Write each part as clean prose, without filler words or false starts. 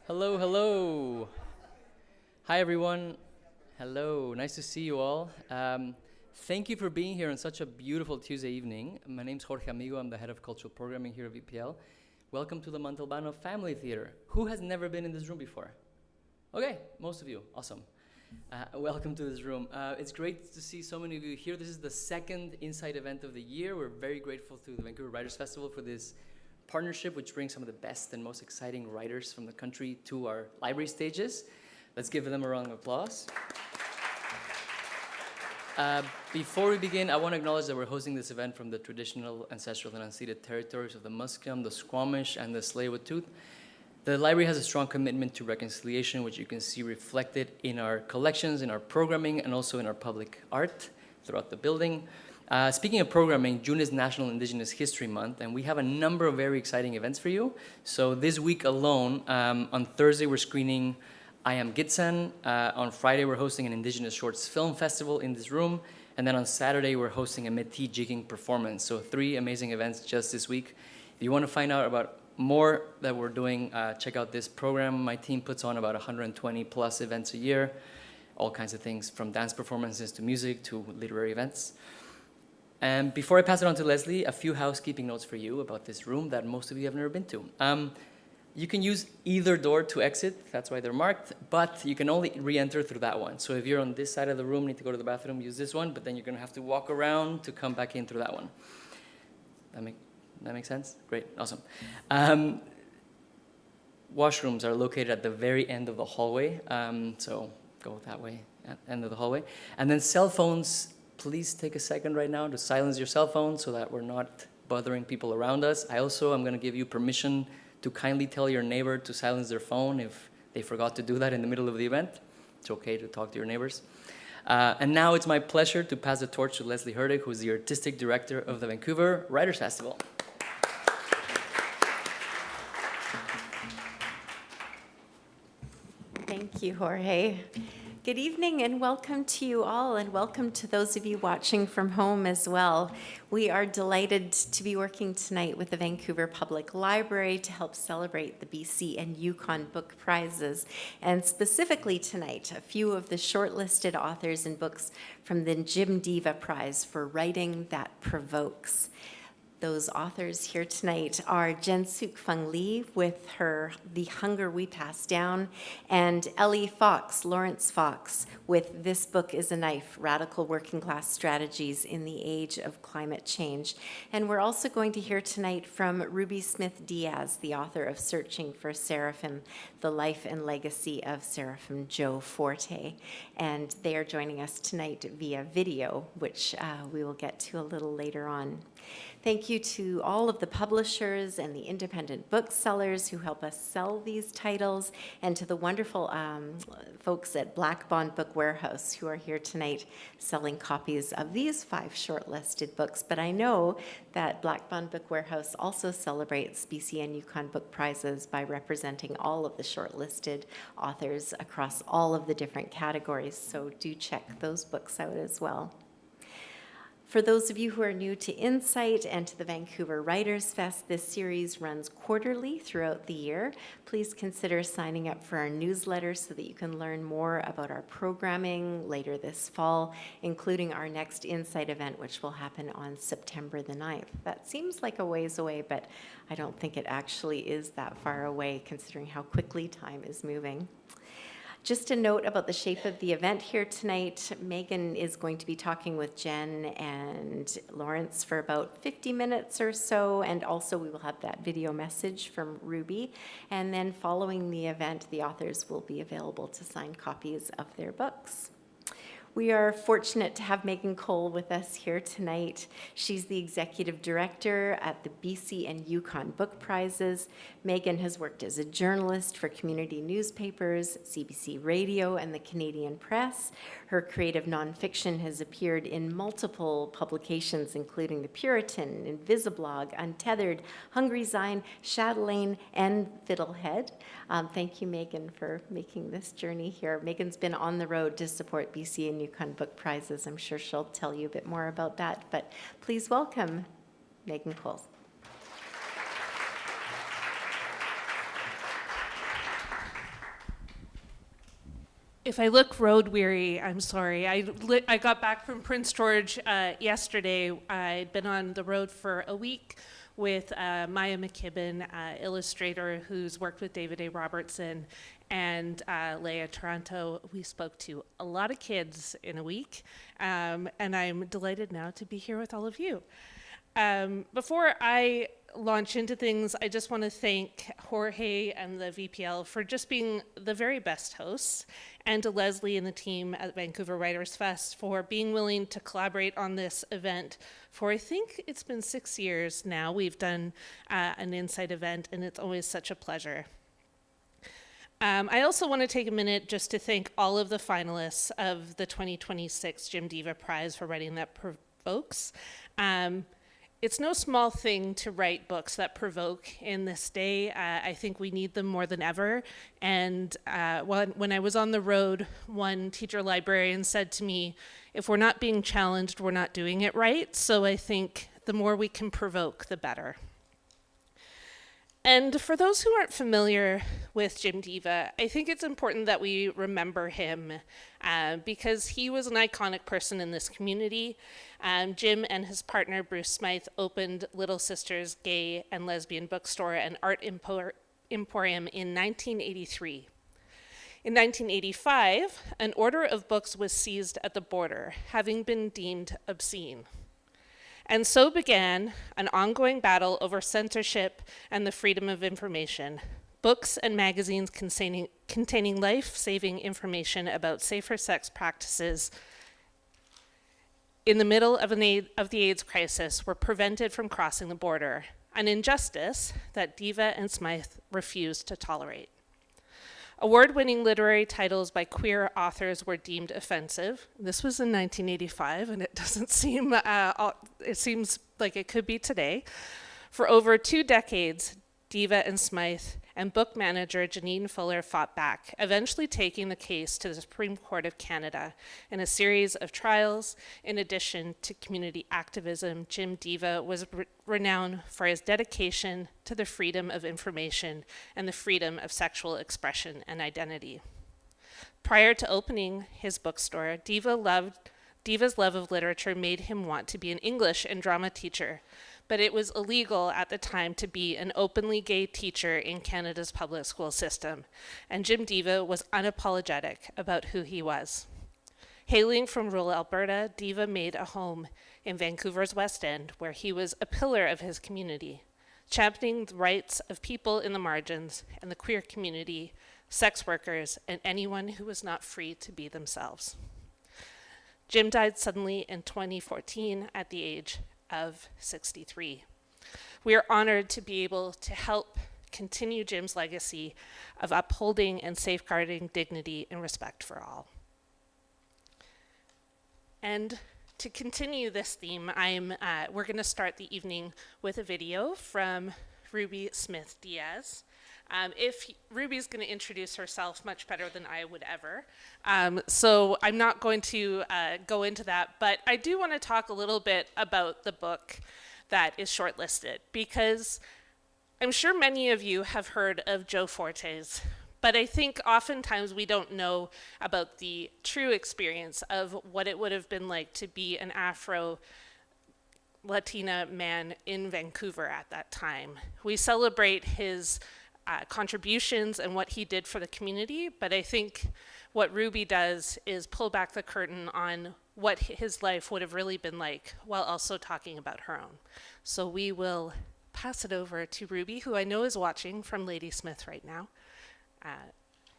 Hello, hello. Hi, everyone. Hello, nice to see you all. Thank you for being here on such a beautiful Tuesday evening. My name's Jorge Amigo. I'm the head of cultural programming here at VPL. Welcome to the Montalbano Family Theater. Who has never been in this room before? Okay, most of you. Awesome. Welcome to this room. It's great to see so many of you here. This is the second Incite event of the year. We're very grateful to the Vancouver Writers Festival for this partnership, which brings some of the best and most exciting writers from the country to our library stages. Let's give them a round of applause. Before we begin, I want to acknowledge that we're hosting this event from the traditional, ancestral, and unceded territories of the Musqueam, the Squamish, and the Tsleil-Waututh. The library has a strong commitment to reconciliation, which you can see reflected in our collections, in our programming, and also in our public art throughout the building. Speaking of programming, June is National Indigenous History Month, and we have a number of very exciting events for you. So this week alone, on Thursday, we're screening I Am Gitsan. On Friday, we're hosting an Indigenous Shorts Film Festival in this room. And then on Saturday, we're hosting a Métis jigging performance. So 3 amazing events just this week. If you want to find out about more that we're doing, check out this program. My team puts on about 120 plus events a year, all kinds of things from dance performances to music to literary events. And before I pass it on to Leslie, a few housekeeping notes for you about this room that most of you have never been to. You can use either door to exit, that's why they're marked, but you can only re-enter through that one. So if you're on this side of the room, need to go to the bathroom, use this one, but then you're gonna have to walk around to come back in through that one. That makes sense? Great, awesome. Washrooms are located at the very end of the hallway, so go that way, at the end of the hallway. And then cell phones, please take a second right now to silence your cell phone so that we're not bothering people around us. I also am gonna give you permission to kindly tell your neighbor to silence their phone if they forgot to do that in the middle of the event. It's okay to talk to your neighbors. And now it's my pleasure to pass the torch to Leslie Hurtig, who is the Artistic Director of the Vancouver Writers Festival. Thank you, Jorge. Good evening and welcome to you all, and welcome to those of you watching from home as well. We are delighted to be working tonight with the Vancouver Public Library to help celebrate the BC and Yukon Book Prizes. And specifically tonight, a few of the shortlisted authors and books from the Jim Deva Prize for Writing That Provokes. Those authors here tonight are Jen Sookfong Lee with her The Hunger We Pass Down, and Ellie Fox, Lawrence Fox, with This Book is a Knife, Radical Working Class Strategies in the Age of Climate Change. And we're also going to hear tonight from Ruby Smith Diaz, the author of Searching for Serafim, The Life and Legacy of Serafim Joe Forte. And they are joining us tonight via video, which we will get to a little later on. Thank you to all of the publishers and the independent booksellers who help us sell these titles, and to the wonderful folks at Black Bond Book Warehouse who are here tonight selling copies of these 5 shortlisted books. But I know that Black Bond Book Warehouse also celebrates BC and Yukon Book Prizes by representing all of the shortlisted authors across all of the different categories, so do check those books out as well. For those of you who are new to Incite and to the Vancouver Writers Fest, this series runs quarterly throughout the year. Please consider signing up for our newsletter so that you can learn more about our programming later this fall, including our next Incite event, which will happen on September the 9th. That seems like a ways away, but I don't think it actually is that far away considering how quickly time is moving. Just a note about the shape of the event here tonight. Megan is going to be talking with Jen and Lawrence for about 50 minutes or so, and also we will have that video message from Ruby. And then following the event, the authors will be available to sign copies of their books. We are fortunate to have Megan Cole with us here tonight. She's the executive director at the BC and Yukon Book Prizes. Megan has worked as a journalist for community newspapers, CBC Radio, and the Canadian Press. Her creative nonfiction has appeared in multiple publications, including The Puritan, Invisiblog, Untethered, Hungry Zine, Chatelaine, and Fiddlehead. Thank you, Megan, for making this journey here. Megan's been on the road to support BC and Yukon Book Prizes. I'm sure she'll tell you a bit more about that, but please welcome Megan Cole. If I look road weary, I'm sorry. I got back from Prince George yesterday. I'd been on the road for a week with Maya McKibben, illustrator who's worked with David A. Robertson, and Leah Taranto. We spoke to a lot of kids in a week, and I'm delighted now to be here with all of you. Before I launch into things, I just want to thank Jorge and the VPL for just being the very best hosts, and to Leslie and the team at Vancouver Writers Fest for being willing to collaborate on this event for, I think it's been 6 years now. We've done an Incite event, and it's always such a pleasure. I also want to take a minute just to thank all of the finalists of the 2026 Jim Deva Prize for Writing That Provokes. It's no small thing to write books that provoke in this day. I think we need them more than ever. And when I was on the road, one teacher librarian said to me, if we're not being challenged, we're not doing it right. So I think the more we can provoke, the better. And for those who aren't familiar with Jim Deva, I think it's important that we remember him because he was an iconic person in this community. Jim and his partner, Bruce Smythe, opened Little Sisters Gay and Lesbian Bookstore and Art Emporium in 1983. In 1985, an order of books was seized at the border, having been deemed obscene. And so began an ongoing battle over censorship and the freedom of information. Books and magazines containing life-saving information about safer sex practices in the middle of the AIDS crisis were prevented from crossing the border, an injustice that Deva and Smythe refused to tolerate. Award-winning literary titles by queer authors were deemed offensive. This was in 1985, and it doesn't seem, it seems like it could be today. For over 2 decades, Deva and Smythe and book manager Janine Fuller fought back, eventually taking the case to the Supreme Court of Canada in a series of trials. In addition to community activism, Jim Deva was renowned for his dedication to the freedom of information and the freedom of sexual expression and identity. Prior to opening his bookstore, Deva's love of literature made him want to be an English and drama teacher, but it was illegal at the time to be an openly gay teacher in Canada's public school system, and Jim Deva was unapologetic about who he was. Hailing from rural Alberta, Deva made a home in Vancouver's West End, where he was a pillar of his community, championing the rights of people in the margins and the queer community, sex workers, and anyone who was not free to be themselves. Jim died suddenly in 2014 at the age of 63. We are honored to be able to help continue Jim's legacy of upholding and safeguarding dignity and respect for all. And to continue this theme, we're going to start the evening with a video from Ruby Smith Diaz. If Ruby's going to introduce herself much better than I would ever, so I'm not going to go into that, but I do want to talk a little bit about the book that is shortlisted, because I'm sure many of you have heard of Joe Fortes, but I think oftentimes we don't know about the true experience of what it would have been like to be an Afro-Latina man in Vancouver at that time. We celebrate his contributions and what he did for the community, but I think what Ruby does is pull back the curtain on what his life would have really been like while also talking about her own. So we will pass it over to Ruby, who I know is watching from Ladysmith right now,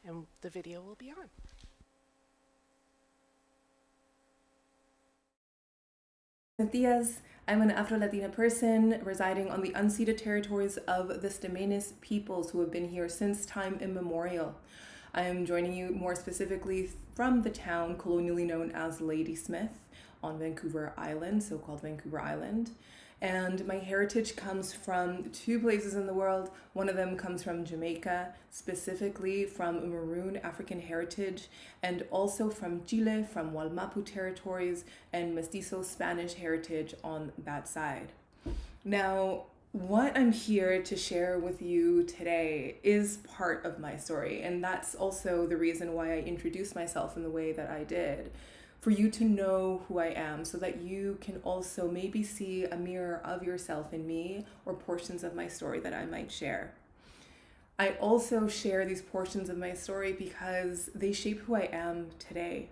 and the video will be on. Diaz. I'm an Afro-Latina person residing on the unceded territories of the Stamenis peoples who have been here since time immemorial. I am joining you more specifically from the town colonially known as Ladysmith on Vancouver Island, so-called Vancouver Island. And my heritage comes from 2 places in the world. One of them comes from Jamaica, specifically from Maroon African heritage, and also from Chile, from Walmapu territories, and Mestizo Spanish heritage on that side. Now, What I'm here to share with you today is part of my story, and that's also the reason why I introduced myself in the way that I did, for you to know who I am so that you can also maybe see a mirror of yourself in me or portions of my story that I might share. I also share these portions of my story because they shape who I am today.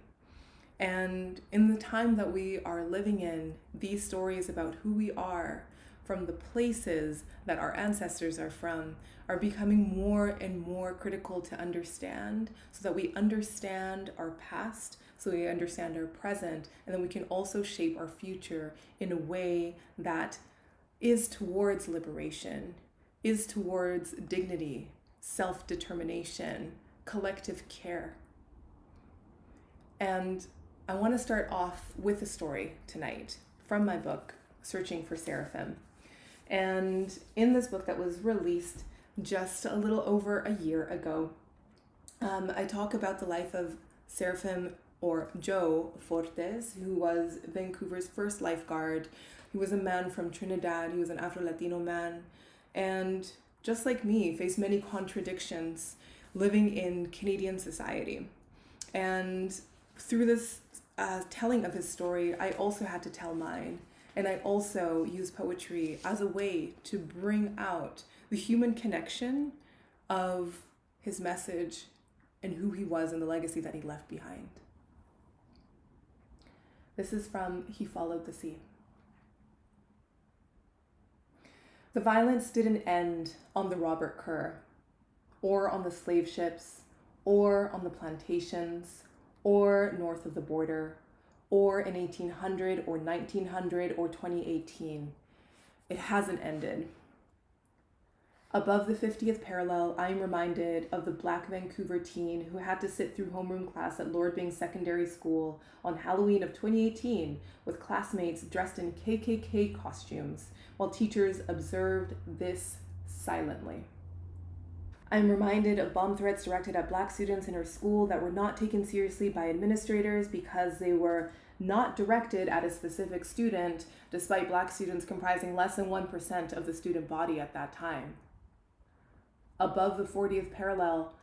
And in the time that we are living in, these stories about who we are from the places that our ancestors are from are becoming more and more critical to understand, so that we understand our past, so we understand our present, and then we can also shape our future in a way that is towards liberation, is towards dignity, self-determination, collective care. And I want to start off with a story tonight from my book, Searching for Serafim. And in this book that was released just a little over a year ago, I talk about the life of Serafim, or Joe Fortes, who was Vancouver's first lifeguard. He was a man from Trinidad. He was an Afro-Latino man. And just like me, faced many contradictions living in Canadian society. And through this telling of his story, I also had to tell mine. And I also use poetry as a way to bring out the human connection of his message and who he was and the legacy that he left behind. This is from He Followed the Sea. The violence didn't end on the Robert Kerr, or on the slave ships, or on the plantations, or north of the border, or in 1800 or 1900 or 2018. It hasn't ended. Above the 50th parallel, I am reminded of the Black Vancouver teen who had to sit through homeroom class at Lord Byng Secondary School on Halloween of 2018 with classmates dressed in KKK costumes, while teachers observed this silently. I'm reminded of bomb threats directed at Black students in her school that were not taken seriously by administrators because they were not directed at a specific student, despite Black students comprising less than 1% of the student body at that time. Above the 40th parallel,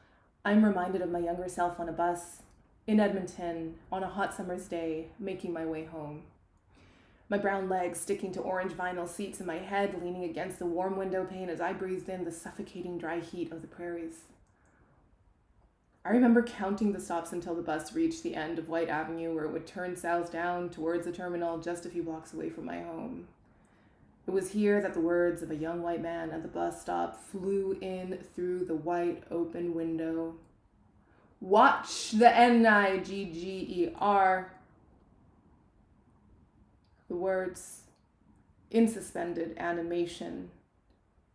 I'm reminded of my younger self on a bus in Edmonton on a hot summer's day, making my way home. My brown legs sticking to orange vinyl seats and my head leaning against the warm window pane as I breathed in the suffocating dry heat of the prairies. I remember counting the stops until the bus reached the end of White Avenue, where it would turn south down towards the terminal just a few blocks away from my home. It was here that the words of a young white man at the bus stop flew in through the white open window. Watch the Nigger. The words, in suspended animation,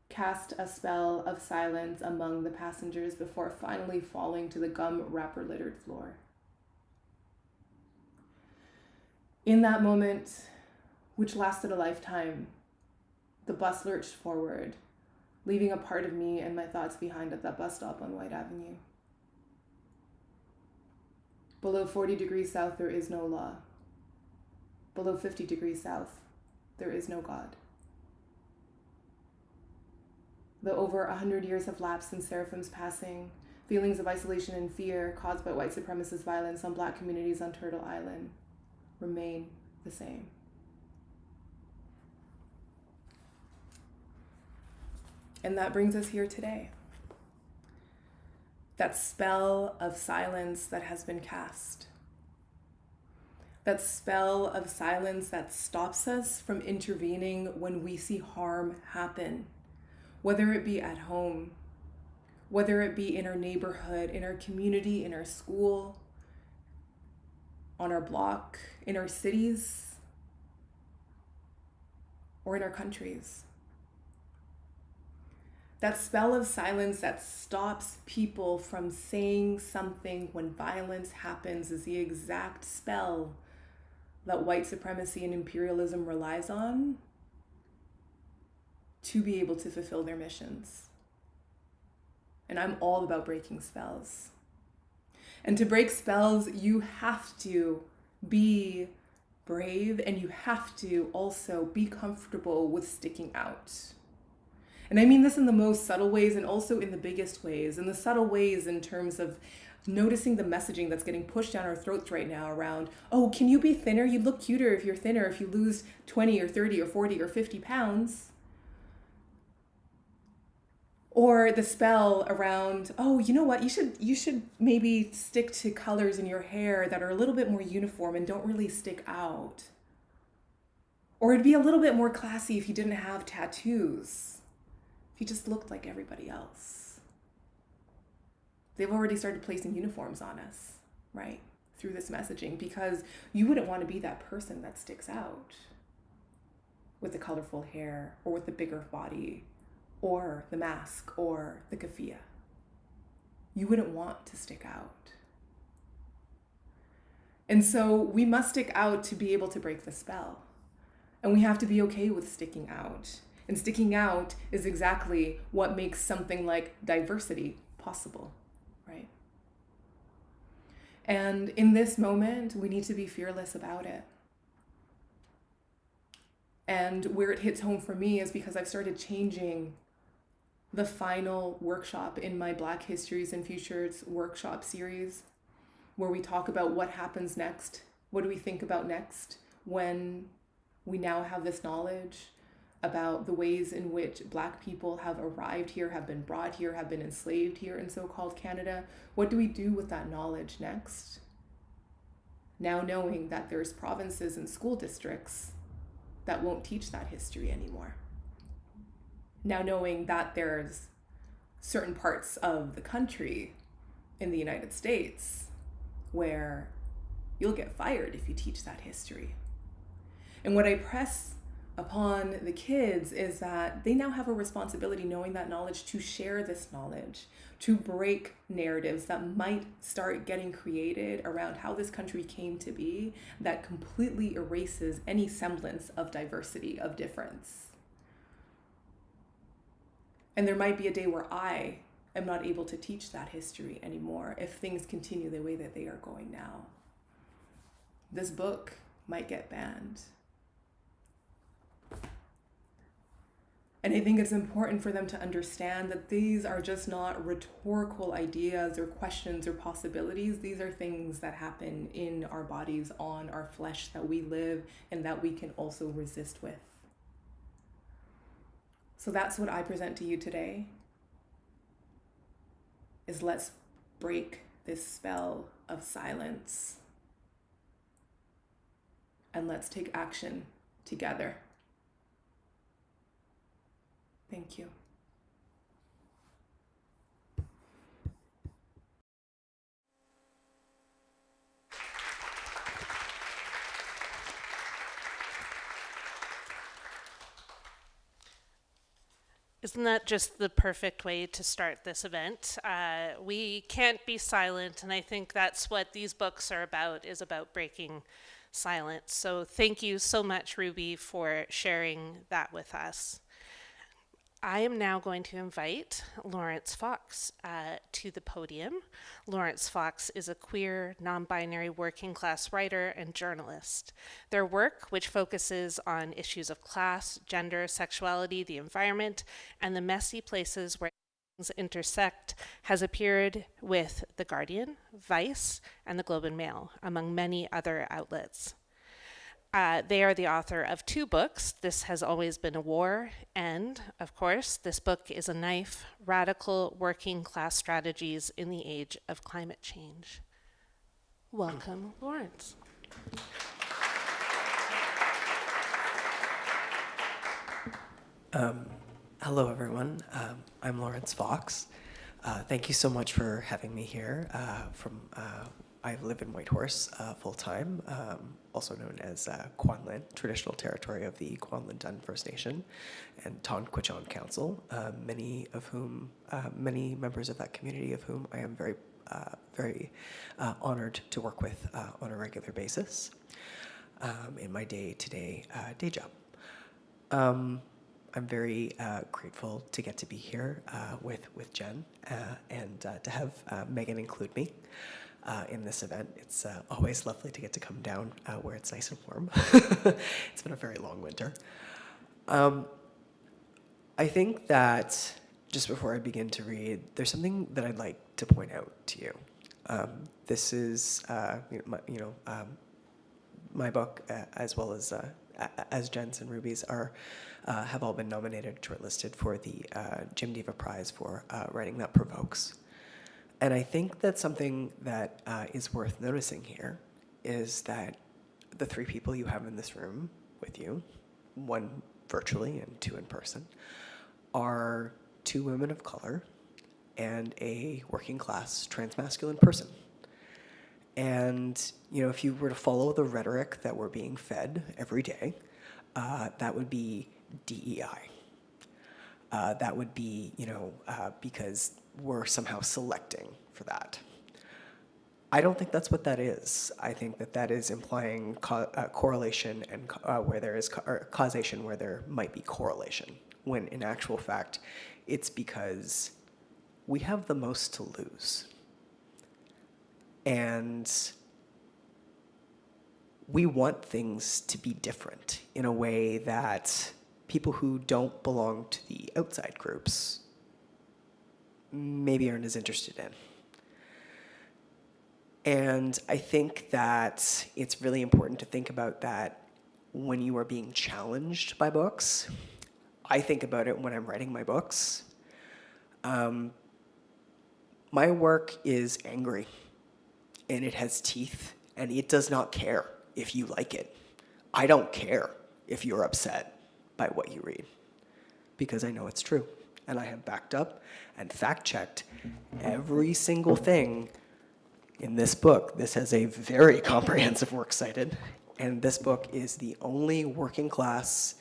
cast a spell of silence among the passengers before finally falling to the gum wrapper-littered floor. In that moment, which lasted a lifetime, the bus lurched forward, leaving a part of me and my thoughts behind at that bus stop on White Avenue. Below 40 degrees south, there is no law. Below 50 degrees south, there is no God. Though over 100 years have lapsed since Serafim's passing, feelings of isolation and fear caused by white supremacist violence on Black communities on Turtle Island remain the same. And that brings us here today. That spell of silence that has been cast. That spell of silence that stops us from intervening when we see harm happen, whether it be at home, whether it be in our neighborhood, in our community, in our school, on our block, in our cities, or in our countries. That spell of silence that stops people from saying something when violence happens is the exact spell that white supremacy and imperialism relies on to be able to fulfill their missions. And I'm all about breaking spells. And to break spells, you have to be brave and you have to also be comfortable with sticking out. And I mean this in the most subtle ways and also in the biggest ways. In the subtle ways in terms of noticing the messaging that's getting pushed down our throats right now around, oh, can you be thinner? You look cuter if you're thinner, if you lose 20 or 30 or 40 or 50 pounds. Or the spell around, oh, you know what? You should maybe stick to colors in your hair that are a little bit more uniform and don't really stick out. Or it'd be a little bit more classy if you didn't have tattoos. If you just looked like everybody else. They've already started placing uniforms on us, right? Through this messaging, because you wouldn't want to be that person that sticks out with the colorful hair or with the bigger body or the mask or the keffiyeh. You wouldn't want to stick out. And so we must stick out to be able to break the spell. And we have to be okay with sticking out. And sticking out is exactly what makes something like diversity possible, right? And in this moment, we need to be fearless about it. And where it hits home for me is because I've started changing the final workshop in my Black Histories and Futures workshop series, where we talk about what happens next. What do we think about next when we now have this knowledge about the ways in which Black people have arrived here, have been brought here, have been enslaved here in so-called Canada? What do we do with that knowledge next? Now knowing that there's provinces and school districts that won't teach that history anymore. Now knowing that there's certain parts of the country in the United States where you'll get fired if you teach that history. And what I press upon the kids is that they now have a responsibility, knowing that knowledge, to share this knowledge, to break narratives that might start getting created around how this country came to be that completely erases any semblance of diversity, of difference. And there might be a day where I am not able to teach that history anymore if things continue the way that they are going now. This book might get banned. And I think it's important for them to understand that these are just not rhetorical ideas or questions or possibilities. These are things that happen in our bodies, on our flesh, that we live and that we can also resist with. So that's what I present to you today, is let's break this spell of silence and let's take action together. Thank you. Isn't that just the perfect way to start this event? We can't be silent, and I think that's what these books are about, is about breaking silence. So thank you so much, Ruby, for sharing that with us. I am now going to invite Lawrence Fox to the podium. Lawrence Fox is a queer, non-binary working class writer and journalist. Their work, which focuses on issues of class, gender, sexuality, the environment, and the messy places where things intersect, has appeared with The Guardian, Vice, and the Globe and Mail, among many other outlets. They are the author of 2 books, This Has Always Been a War, and, of course, this book is a knife, Radical Working Class Strategies in the Age of Climate Change. Welcome, Lawrence. Hello, everyone. I'm Lawrence Fox. Thank you so much for having me here. I live in Whitehorse full-time, also known as Kwanlin, traditional territory of the Kwanlin First Nation and Tonquitchon Council, many members of that community of whom I am very honored to work with on a regular basis in my day-to-day day job. I'm very grateful to get to be here with Jen and to have Megan include me in this event. It's always lovely to get to come down where it's nice and warm. It's been a very long winter. I think that just before I begin to read, there's something that I'd like to point out to you. This is, my book, as well as Jen's and Ruby's, have all been nominated, shortlisted for the Jim Deva Prize for Writing That Provokes. And I think that something that is worth noticing here is that the three people you have in this room with you, one virtually and two in person, are two women of color and a working class transmasculine person. And, if you were to follow the rhetoric that we're being fed every day, that would be DEI. That would be, because we're somehow selecting for that. I don't think that's what that is. I think that that is implying correlation and where there is causation where there might be correlation, when in actual fact, it's because we have the most to lose. And we want things to be different in a way that people who don't belong to the outside groups maybe aren't as interested in. And I think that it's really important to think about that when you are being challenged by books. I think about it when I'm writing my books. My work is angry, and it has teeth, and it does not care if you like it. I don't care if you're upset by what you read, because I know it's true. And I have backed up and fact-checked every single thing in this book. This has a very comprehensive works cited, and this book is the only working class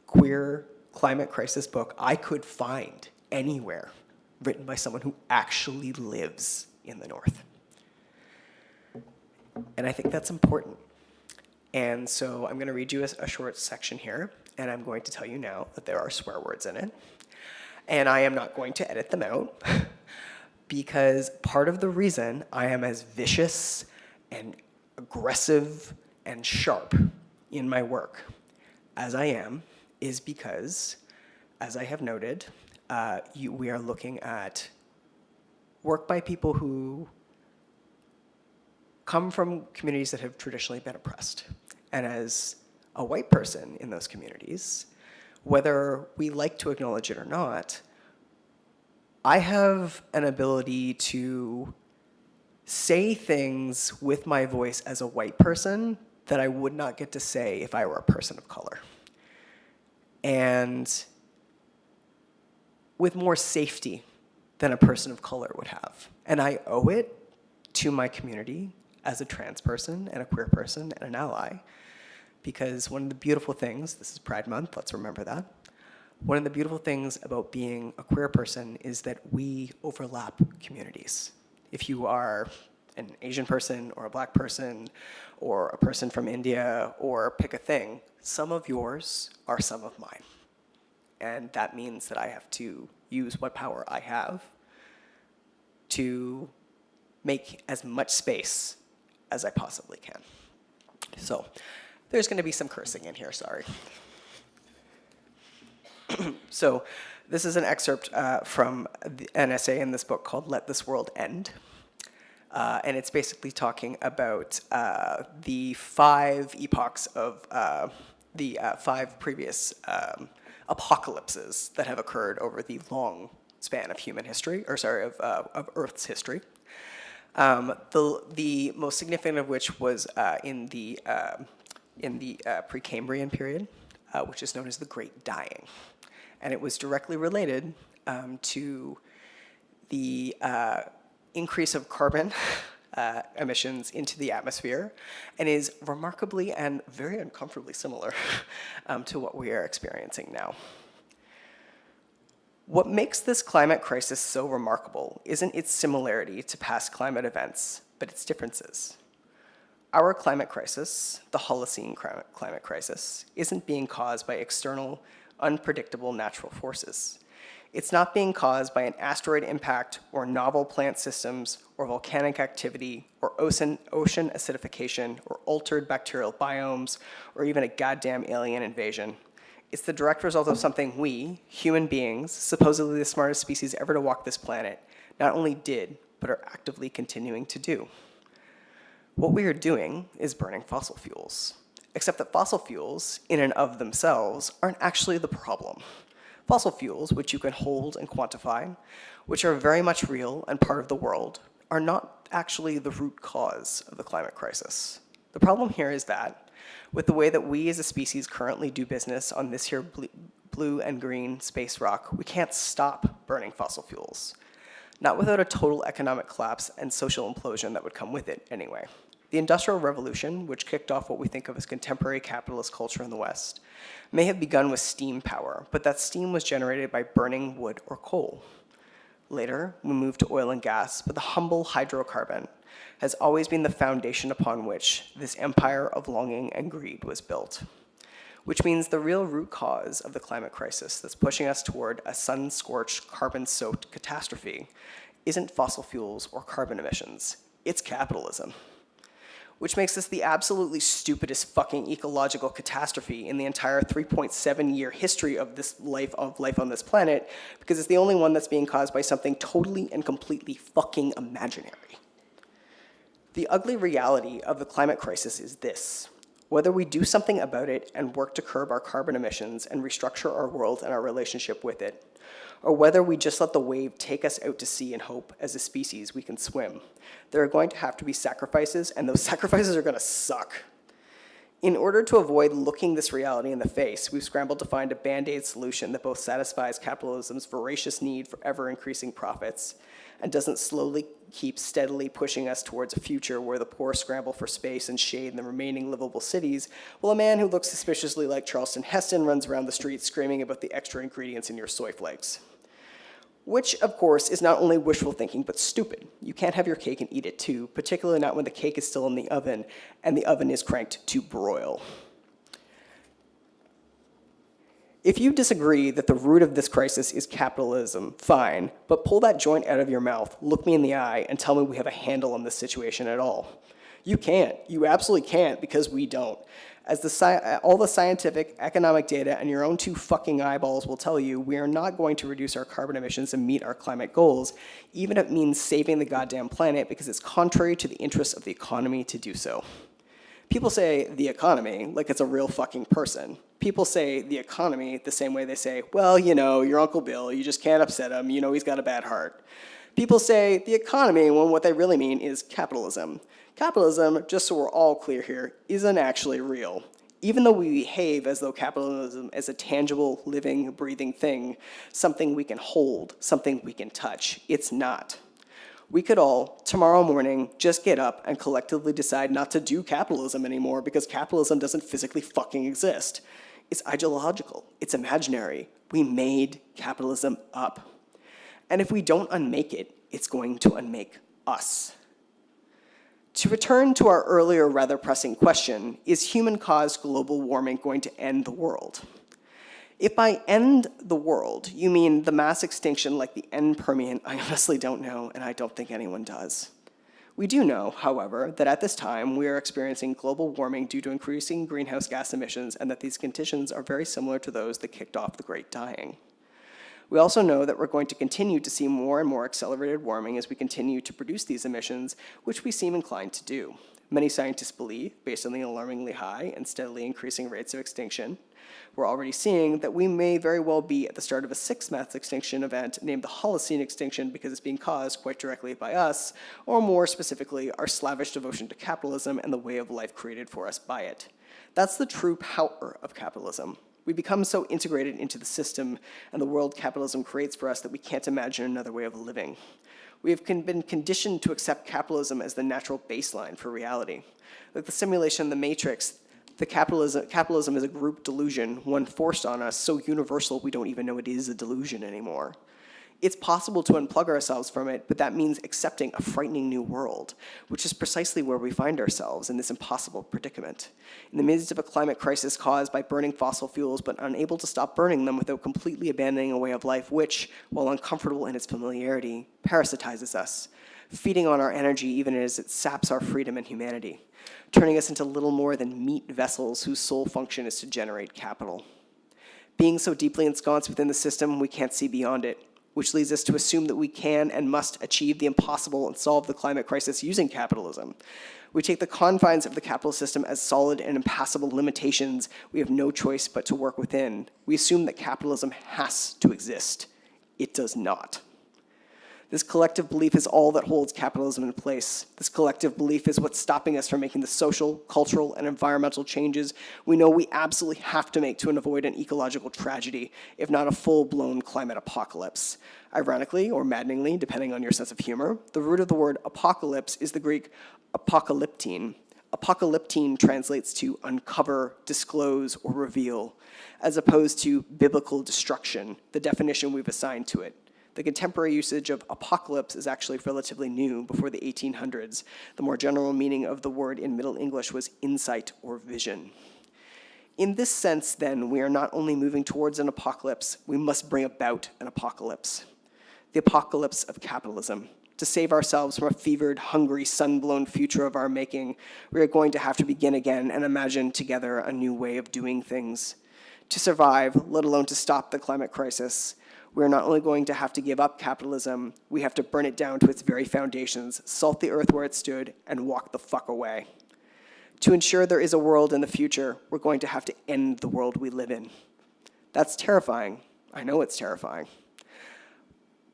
queer climate crisis book I could find anywhere written by someone who actually lives in the North. And I think that's important. And so I'm going to read you a short section here, and I'm going to tell you now that there are swear words in it. And I am not going to edit them out, because part of the reason I am as vicious and aggressive and sharp in my work as I am is because, as I have noted, we are looking at work by people who come from communities that have traditionally been oppressed. And as a white person in those communities, whether we like to acknowledge it or not, I have an ability to say things with my voice as a white person that I would not get to say if I were a person of color. And with more safety than a person of color would have. And I owe it to my community as a trans person and a queer person and an ally, because one of the beautiful things, this is Pride Month, let's remember that, one of the beautiful things about being a queer person is that we overlap communities. If you are an Asian person or a black person or a person from India or pick a thing, some of yours are some of mine. And that means that I have to use what power I have to make as much space as I possibly can. So there's going to be some cursing in here, sorry. So this is an excerpt from an essay in this book called Let This World End. And it's basically talking about the 5 epochs of the 5 previous apocalypses that have occurred over the long span of human history, of Earth's history. The most significant of which was in the Precambrian period, which is known as the Great Dying. And it was directly related to the increase of carbon emissions into the atmosphere, and is remarkably and very uncomfortably similar to what we are experiencing now. What makes this climate crisis so remarkable isn't its similarity to past climate events, but its differences. Our climate crisis, the Holocene climate crisis, isn't being caused by external, unpredictable natural forces. It's not being caused by an asteroid impact or novel plant systems or volcanic activity or ocean acidification or altered bacterial biomes or even a goddamn alien invasion. It's the direct result of something we, human beings, supposedly the smartest species ever to walk this planet, not only did, but are actively continuing to do. What we are doing is burning fossil fuels. Except that fossil fuels, in and of themselves, aren't actually the problem. Fossil fuels, which you can hold and quantify, which are very much real and part of the world, are not actually the root cause of the climate crisis. The problem here is that, with the way that we as a species currently do business on this here blue and green space rock, we can't stop burning fossil fuels. Not without a total economic collapse and social implosion that would come with it anyway. The Industrial Revolution, which kicked off what we think of as contemporary capitalist culture in the West, may have begun with steam power, but that steam was generated by burning wood or coal. Later, we moved to oil and gas, but the humble hydrocarbon has always been the foundation upon which this empire of longing and greed was built. Which means the real root cause of the climate crisis that's pushing us toward a sun-scorched, carbon-soaked catastrophe isn't fossil fuels or carbon emissions, it's capitalism. Which makes this the absolutely stupidest fucking ecological catastrophe in the entire 3.7-year history of life on this planet, because it's the only one that's being caused by something totally and completely fucking imaginary. The ugly reality of the climate crisis is this. Whether we do something about it and work to curb our carbon emissions and restructure our world and our relationship with it, or whether we just let the wave take us out to sea and hope as a species we can swim, there are going to have to be sacrifices, and those sacrifices are going to suck. In order to avoid looking this reality in the face, we've scrambled to find a band-aid solution that both satisfies capitalism's voracious need for ever-increasing profits and doesn't slowly keep steadily pushing us towards a future where the poor scramble for space and shade in the remaining livable cities, while a man who looks suspiciously like Charleston Heston runs around the streets screaming about the extra ingredients in your soy flakes. Which, of course, is not only wishful thinking, but stupid. You can't have your cake and eat it too, particularly not when the cake is still in the oven and the oven is cranked to broil. If you disagree that the root of this crisis is capitalism, fine, but pull that joint out of your mouth, look me in the eye, and tell me we have a handle on this situation at all. You can't. You absolutely can't, because we don't. As all the scientific, economic data, and your own two fucking eyeballs will tell you, we are not going to reduce our carbon emissions and meet our climate goals, even if it means saving the goddamn planet, because it's contrary to the interests of the economy to do so. People say the economy like it's a real fucking person. People say the economy the same way they say, well, you know, your Uncle Bill, you just can't upset him, you know he's got a bad heart. People say the economy when what they really mean is capitalism. Capitalism, just so we're all clear here, isn't actually real. Even though we behave as though capitalism is a tangible, living, breathing thing, something we can hold, something we can touch, it's not. We could all, tomorrow morning, just get up and collectively decide not to do capitalism anymore because capitalism doesn't physically fucking exist. It's ideological. It's imaginary. We made capitalism up. And if we don't unmake it, it's going to unmake us. To return to our earlier rather pressing question, is human-caused global warming going to end the world? If by end the world, you mean the mass extinction like the end Permian, I honestly don't know, and I don't think anyone does. We do know, however, that at this time we are experiencing global warming due to increasing greenhouse gas emissions and that these conditions are very similar to those that kicked off the Great Dying. We also know that we're going to continue to see more and more accelerated warming as we continue to produce these emissions, which we seem inclined to do. Many scientists believe, based on the alarmingly high and steadily increasing rates of extinction, we're already seeing that we may very well be at the start of a sixth mass extinction event named the Holocene extinction because it's being caused quite directly by us, or more specifically, our slavish devotion to capitalism and the way of life created for us by it. That's the true power of capitalism. We become so integrated into the system and the world capitalism creates for us that we can't imagine another way of living. We have been conditioned to accept capitalism as the natural baseline for reality. Like the simulation in The Matrix, capitalism is a group delusion, one forced on us, so universal we don't even know it is a delusion anymore. It's possible to unplug ourselves from it, but that means accepting a frightening new world, which is precisely where we find ourselves in this impossible predicament. In the midst of a climate crisis caused by burning fossil fuels, but unable to stop burning them without completely abandoning a way of life which, while uncomfortable in its familiarity, parasitizes us, feeding on our energy even as it saps our freedom and humanity, turning us into little more than meat vessels whose sole function is to generate capital. Being so deeply ensconced within the system, we can't see beyond it, which leads us to assume that we can and must achieve the impossible and solve the climate crisis using capitalism. We take the confines of the capitalist system as solid and impassable limitations we have no choice but to work within. We assume that capitalism has to exist. It does not. This collective belief is all that holds capitalism in place. This collective belief is what's stopping us from making the social, cultural, and environmental changes we know we absolutely have to make to avoid an ecological tragedy, if not a full-blown climate apocalypse. Ironically, or maddeningly, depending on your sense of humor, the root of the word apocalypse is the Greek apocalyptine. Apocalyptine translates to uncover, disclose, or reveal, as opposed to biblical destruction, the definition we've assigned to it. The contemporary usage of apocalypse is actually relatively new, before the 1800s. The more general meaning of the word in Middle English was insight or vision. In this sense, then, we are not only moving towards an apocalypse, we must bring about an apocalypse. The apocalypse of capitalism. To save ourselves from a fevered, hungry, sun-blown future of our making, we are going to have to begin again and imagine together a new way of doing things. To survive, let alone to stop the climate crisis, we are not only going to have to give up capitalism, we have to burn it down to its very foundations, salt the earth where it stood, and walk the fuck away. To ensure there is a world in the future, we're going to have to end the world we live in. That's terrifying. I know it's terrifying.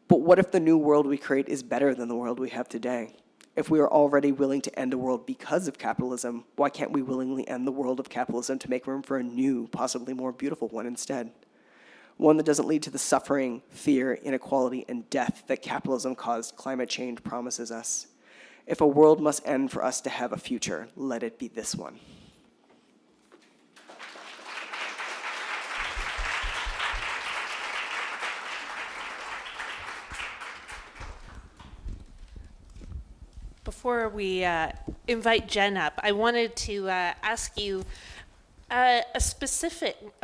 But what if the new world we create is better than the world we have today? If we are already willing to end a world because of capitalism, why can't we willingly end the world of capitalism to make room for a new, possibly more beautiful one instead? One that doesn't lead to the suffering, fear, inequality, and death that capitalism-caused climate change promises us. If a world must end for us to have a future, let it be this one. Before we invite Jen up, I wanted to ask you a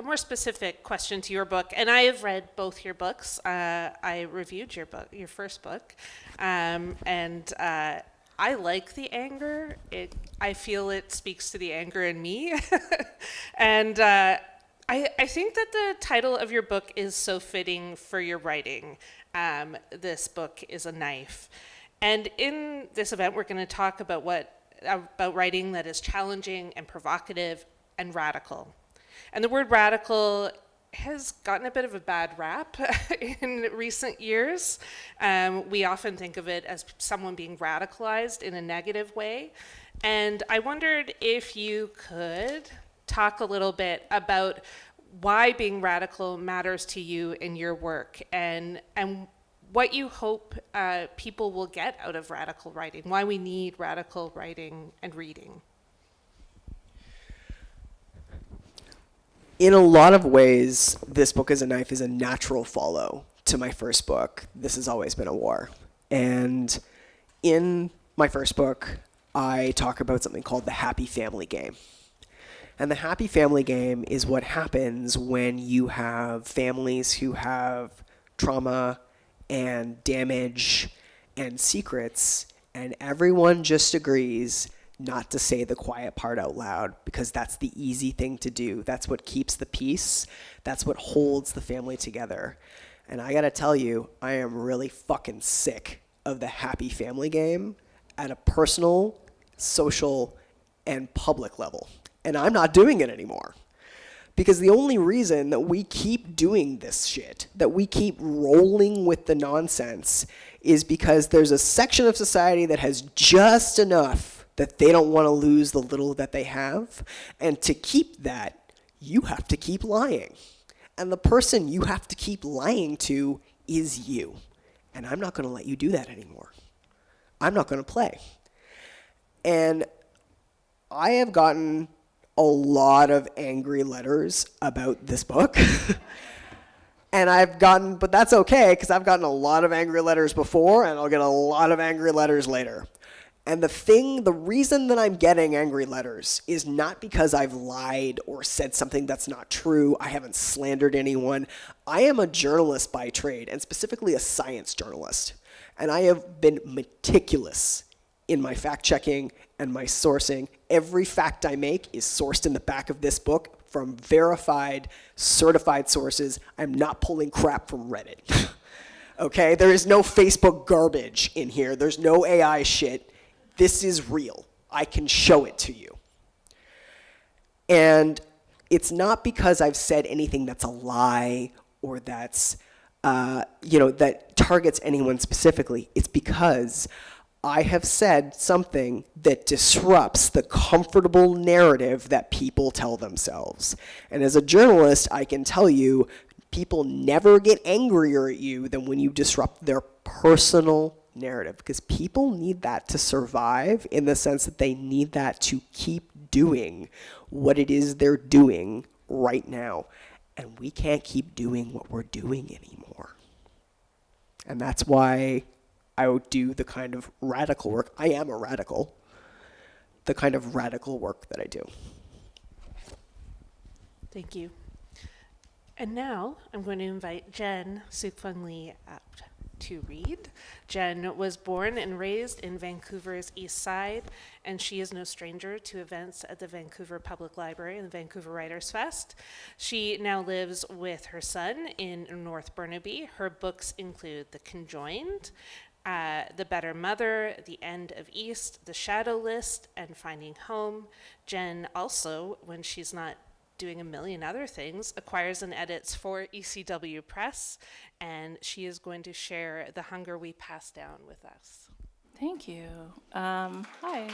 more specific question to your book. And I have read both your books. I reviewed your book, your first book, and I like the anger. I feel it speaks to the anger in me, and I think that the title of your book is so fitting for your writing. This book is a knife. And in this event, we're going to talk about writing that is challenging and provocative and radical. And the word radical has gotten a bit of a bad rap in recent years. We often think of it as someone being radicalized in a negative way. And I wondered if you could talk a little bit about why being radical matters to you in your work, and what you hope people will get out of radical writing, why we need radical writing and reading. In a lot of ways, This Book is a Knife is a natural follow to my first book, This Has Always Been a War. And in my first book, I talk about something called the happy family game. And the happy family game is what happens when you have families who have trauma and damage and secrets, and everyone just agrees not to say the quiet part out loud, because that's the easy thing to do. That's what keeps the peace. That's what holds the family together. And I gotta tell you, I am really fucking sick of the happy family game at a personal, social, and public level. And I'm not doing it anymore. Because the only reason that we keep doing this shit, that we keep rolling with the nonsense, is because there's a section of society that has just enough that they don't want to lose the little that they have. And to keep that, you have to keep lying. And the person you have to keep lying to is you. And I'm not going to let you do that anymore. I'm not going to play. And I have gotten a lot of angry letters about this book. And but that's okay, because I've gotten a lot of angry letters before, and I'll get a lot of angry letters later. And the reason that I'm getting angry letters is not because I've lied or said something that's not true. I haven't slandered anyone. I am a journalist by trade, and specifically a science journalist. And I have been meticulous in my fact checking and my sourcing. Every fact I make is sourced in the back of this book from verified, certified sources. I'm not pulling crap from Reddit. Okay? There is no Facebook garbage in here. There's no AI shit. This is real. I can show it to you. And it's not because I've said anything that's a lie or that's, that targets anyone specifically. It's because I have said something that disrupts the comfortable narrative that people tell themselves. And as a journalist, I can tell you, people never get angrier at you than when you disrupt their personal narrative, because people need that to survive, in the sense that they need that to keep doing what it is they're doing right now. And we can't keep doing what we're doing anymore. And that's why I would do the kind of radical work. I am a radical. The kind of radical work that I do. Thank you. And now I'm going to invite Jen Sookfong Lee up to read. Jen was born and raised in Vancouver's East Side, and she is no stranger to events at the Vancouver Public Library and the Vancouver Writers Fest. She now lives with her son in North Burnaby. Her books include The Conjoined, The Better Mother, The End of East, The Shadow List, and Finding Home. Jen also, when she's not doing a million other things, acquires and edits for ECW Press, and she is going to share The Hunger We Pass Down with us. Thank you. Hi.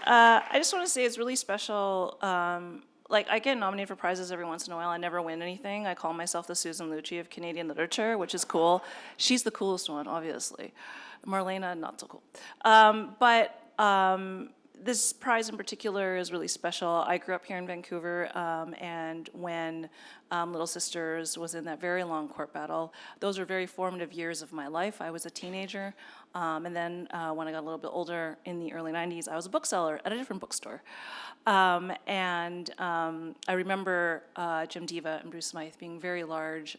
I just want to say it's really special. I get nominated for prizes every once in a while. I never win anything. I call myself the Susan Lucci of Canadian literature, which is cool. She's the coolest one, obviously. Marlena, not so cool. This prize in particular is really special. I grew up here in Vancouver, and when Little Sisters was in that very long court battle, those were very formative years of my life. I was a teenager, and then when I got a little bit older, in the early 90s, I was a bookseller at a different bookstore. I remember Jim Deva and Bruce Smythe being very large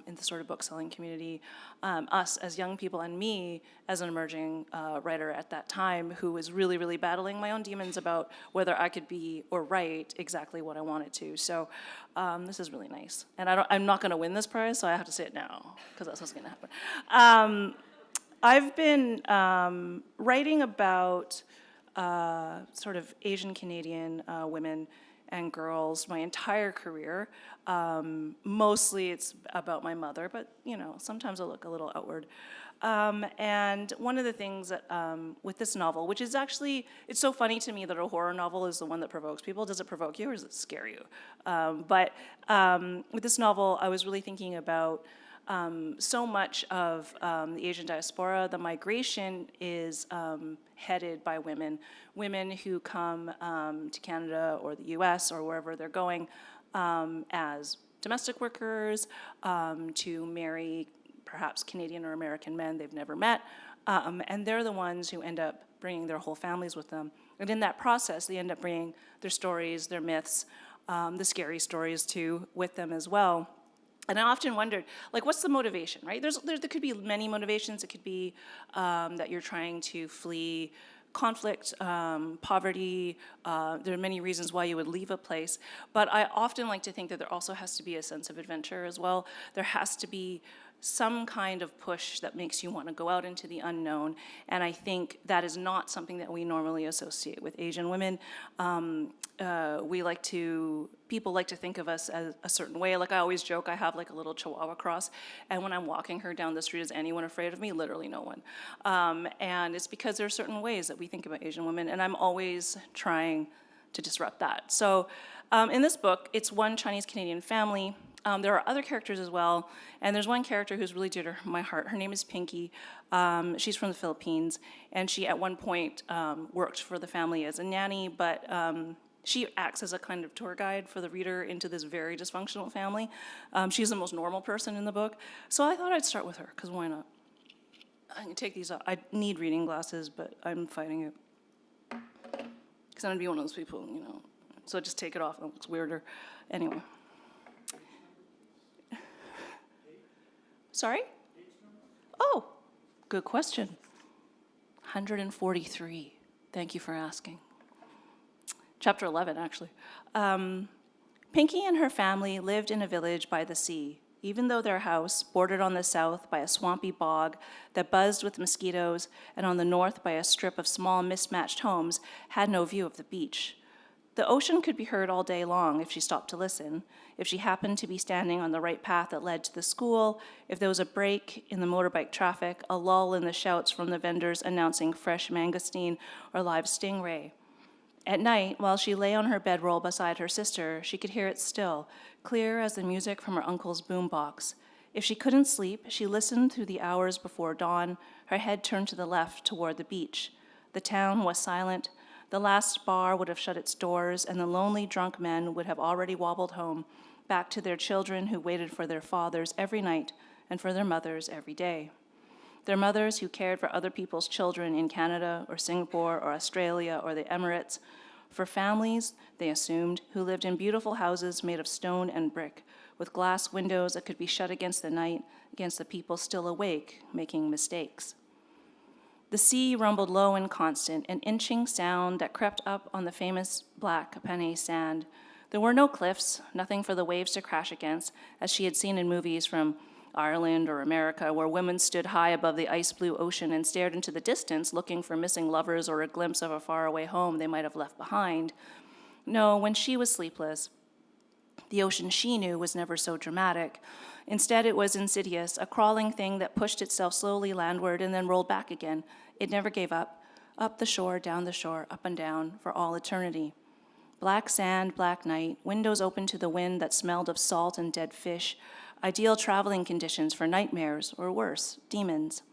in the sort of bookselling community. Us as young people, and me as an emerging writer at that time, who was really, really battling my own demons about whether I could be or write exactly what I wanted to. So this is really nice. And I'm not going to win this prize, so I have to say it now, because that's what's going to happen. I've been writing about sort of Asian Canadian women and girls my entire career. Mostly it's about my mother, but sometimes I look a little outward. And one of the things that with this novel, which is actually, it's so funny to me that a horror novel is the one that provokes people. Does it provoke you or does it scare you? But with this novel, I was really thinking about so much of the Asian diaspora. The migration is headed by women who come to Canada or the US or wherever they're going as domestic workers, to marry perhaps Canadian or American men they've never met, and they're the ones who end up bringing their whole families with them. And in that process, they end up bringing their stories, their myths, the scary stories too, with them as well. And I often wondered, what's the motivation, right? There could be many motivations. It could be that you're trying to flee conflict, poverty. There are many reasons why you would leave a place. But I often like to think that there also has to be a sense of adventure as well. There has to be some kind of push that makes you want to go out into the unknown. And I think that is not something that we normally associate with Asian women. People like to think of us as a certain way. I always joke, I have a little Chihuahua cross, and when I'm walking her down the street, is anyone afraid of me? Literally no one. And it's because there are certain ways that we think about Asian women, and I'm always trying to disrupt that. So in this book, it's one Chinese-Canadian family. There are other characters as well, and there's one character who's really dear to my heart. Her name is Pinky. She's from the Philippines, and she at one point worked for the family as a nanny, but she acts as a kind of tour guide for the reader into this very dysfunctional family. She's the most normal person in the book, so I thought I'd start with her, because why not? I can take these off. I need reading glasses, but I'm fighting it. Because I'm going to be one of those people, so just take it off, it looks weirder. Anyway. Sorry? Oh, good question. 143. Thank you for asking. Chapter 11, actually. Pinky and her family lived in a village by the sea, even though their house, bordered on the south by a swampy bog that buzzed with mosquitoes, and on the north by a strip of small mismatched homes, had no view of the beach. The ocean could be heard all day long if she stopped to listen, if she happened to be standing on the right path that led to the school, if there was a break in the motorbike traffic, a lull in the shouts from the vendors announcing fresh mangosteen or live stingray. At night, while she lay on her bedroll beside her sister, she could hear it still, clear as the music from her uncle's boombox. If she couldn't sleep, she listened through the hours before dawn, her head turned to the left toward the beach. The town was silent. The last bar would have shut its doors, and the lonely drunk men would have already wobbled home, back to their children who waited for their fathers every night and for their mothers every day. Their mothers who cared for other people's children in Canada or Singapore or Australia or the Emirates, for families, they assumed, who lived in beautiful houses made of stone and brick, with glass windows that could be shut against the night, against the people still awake, making mistakes. The sea rumbled low and constant, an inching sound that crept up on the famous black Panay sand. There were no cliffs, nothing for the waves to crash against, as she had seen in movies from Ireland or America, where women stood high above the ice-blue ocean and stared into the distance, looking for missing lovers or a glimpse of a faraway home they might have left behind. No, when she was sleepless, the ocean she knew was never so dramatic. Instead, it was insidious, a crawling thing that pushed itself slowly landward and then rolled back again. It never gave up the shore, down the shore, up and down, for all eternity. Black sand, black night, windows open to the wind that smelled of salt and dead fish, ideal traveling conditions for nightmares, or worse, demons.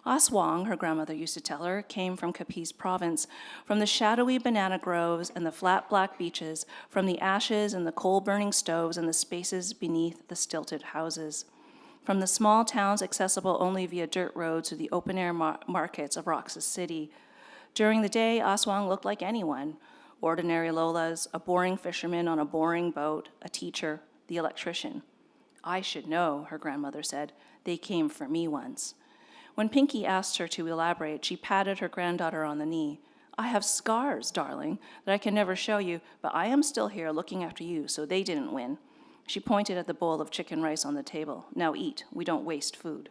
Aswang, her grandmother used to tell her, came from Capiz province, from the shadowy banana groves and the flat black beaches, from the ashes and the coal-burning stoves and the spaces beneath the stilted houses, from the small towns accessible only via dirt roads to the open-air markets of Roxas City. During the day, Aswang looked like anyone, ordinary Lolas, a boring fisherman on a boring boat, a teacher, the electrician. I should know, her grandmother said. They came for me once. When Pinky asked her to elaborate, she patted her granddaughter on the knee. I have scars, darling, that I can never show you, but I am still here looking after you, so they didn't win. She pointed at the bowl of chicken rice on the table. Now eat, we don't waste food.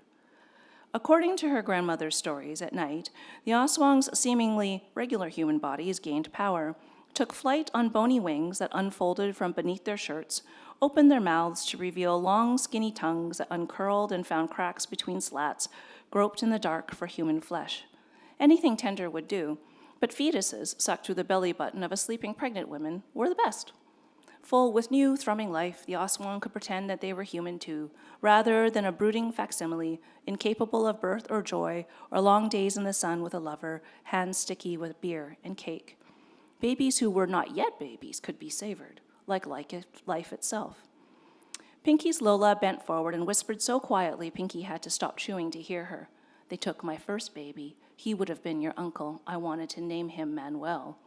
According to her grandmother's stories, at night, the Aswang's seemingly regular human bodies gained power, took flight on bony wings that unfolded from beneath their shirts, opened their mouths to reveal long, skinny tongues that uncurled and found cracks between slats, groped in the dark for human flesh. Anything tender would do, but fetuses sucked through the belly button of a sleeping pregnant woman were the best. Full with new, thrumming life, the Aswang could pretend that they were human too, rather than a brooding facsimile, incapable of birth or joy, or long days in the sun with a lover, hands sticky with beer and cake. Babies who were not yet babies could be savored, like life itself. Pinky's Lola bent forward and whispered so quietly Pinky had to stop chewing to hear her. They took my first baby. He would have been your uncle. I wanted to name him Manuel.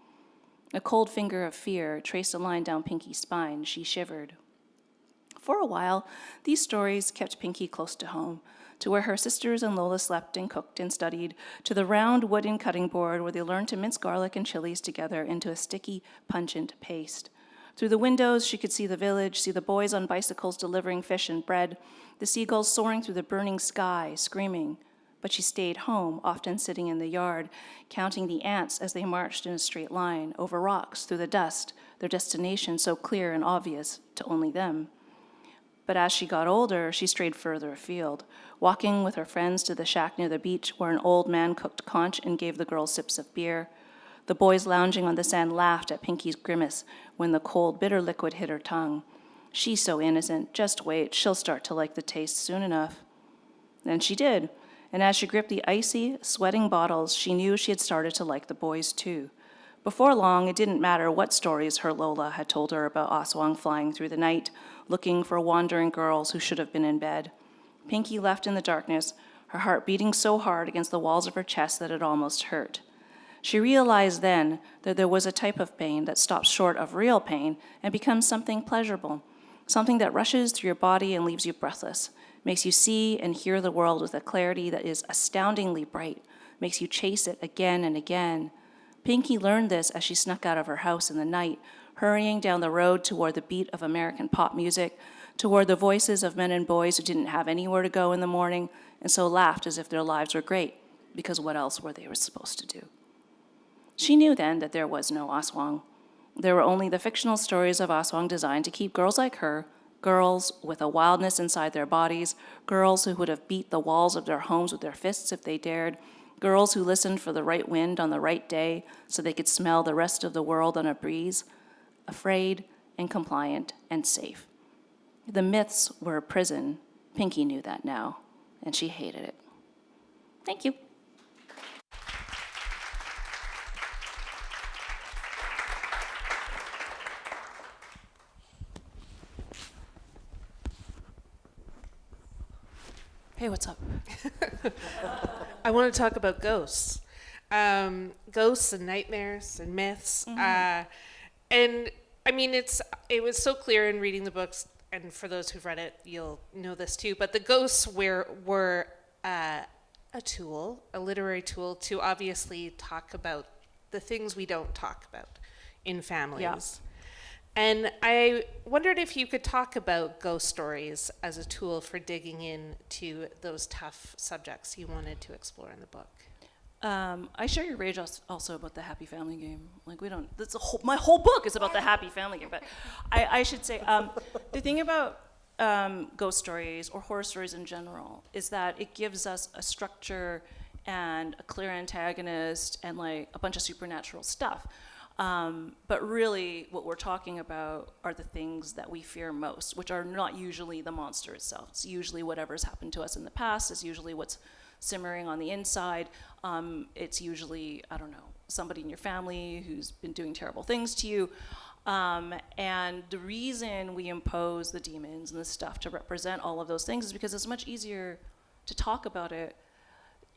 A cold finger of fear traced a line down Pinky's spine. She shivered. For a while, these stories kept Pinky close to home, to where her sisters and Lola slept and cooked and studied, to the round wooden cutting board where they learned to mince garlic and chilies together into a sticky, pungent paste. Through the windows, she could see the village, see the boys on bicycles delivering fish and bread, the seagulls soaring through the burning sky, screaming. But she stayed home, often sitting in the yard, counting the ants as they marched in a straight line, over rocks, through the dust, their destination so clear and obvious to only them. But as she got older, she strayed further afield, walking with her friends to the shack near the beach where an old man cooked conch and gave the girls sips of beer. The boys lounging on the sand laughed at Pinky's grimace when the cold, bitter liquid hit her tongue. She's so innocent. Just wait. She'll start to like the taste soon enough. And she did. And as she gripped the icy, sweating bottles, she knew she had started to like the boys too. Before long, it didn't matter what stories her Lola had told her about Aswang flying through the night, looking for wandering girls who should have been in bed. Pinky left in the darkness, her heart beating so hard against the walls of her chest that it almost hurt. She realized then that there was a type of pain that stops short of real pain and becomes something pleasurable, something that rushes through your body and leaves you breathless, makes you see and hear the world with a clarity that is astoundingly bright, makes you chase it again and again. Pinky learned this as she snuck out of her house in the night, hurrying down the road toward the beat of American pop music, toward the voices of men and boys who didn't have anywhere to go in the morning and so laughed as if their lives were great, because what else were they supposed to do? She knew then that there was no Aswang. There were only the fictional stories of Aswang designed to keep girls like her, girls with a wildness inside their bodies, girls who would have beat the walls of their homes with their fists if they dared, girls who listened for the right wind on the right day so they could smell the rest of the world on a breeze, afraid and compliant and safe. The myths were a prison. Pinky knew that now, and she hated it. Thank you. Hey, what's up? I want to talk about ghosts. Ghosts and nightmares and myths. And I mean, it was so clear in reading the books, and for those who've read it, you'll know this too, but the ghosts were a tool, a literary tool, to obviously talk about the things we don't talk about in families. Yeah. And I wondered if you could talk about ghost stories as a tool for digging into those tough subjects you wanted to explore in the book. I share your rage also about the happy family game. Like, we don't, my whole book is about the happy family game, but I should say, the thing about ghost stories or horror stories in general is that it gives us a structure and a clear antagonist and like a bunch of supernatural stuff. But really what we're talking about are the things that we fear most, which are not usually the monster itself. It's usually whatever's happened to us in the past. It's usually what's simmering on the inside. It's usually, I don't know, somebody in your family who's been doing terrible things to you. And the reason we impose the demons and the stuff to represent all of those things is because it's much easier to talk about it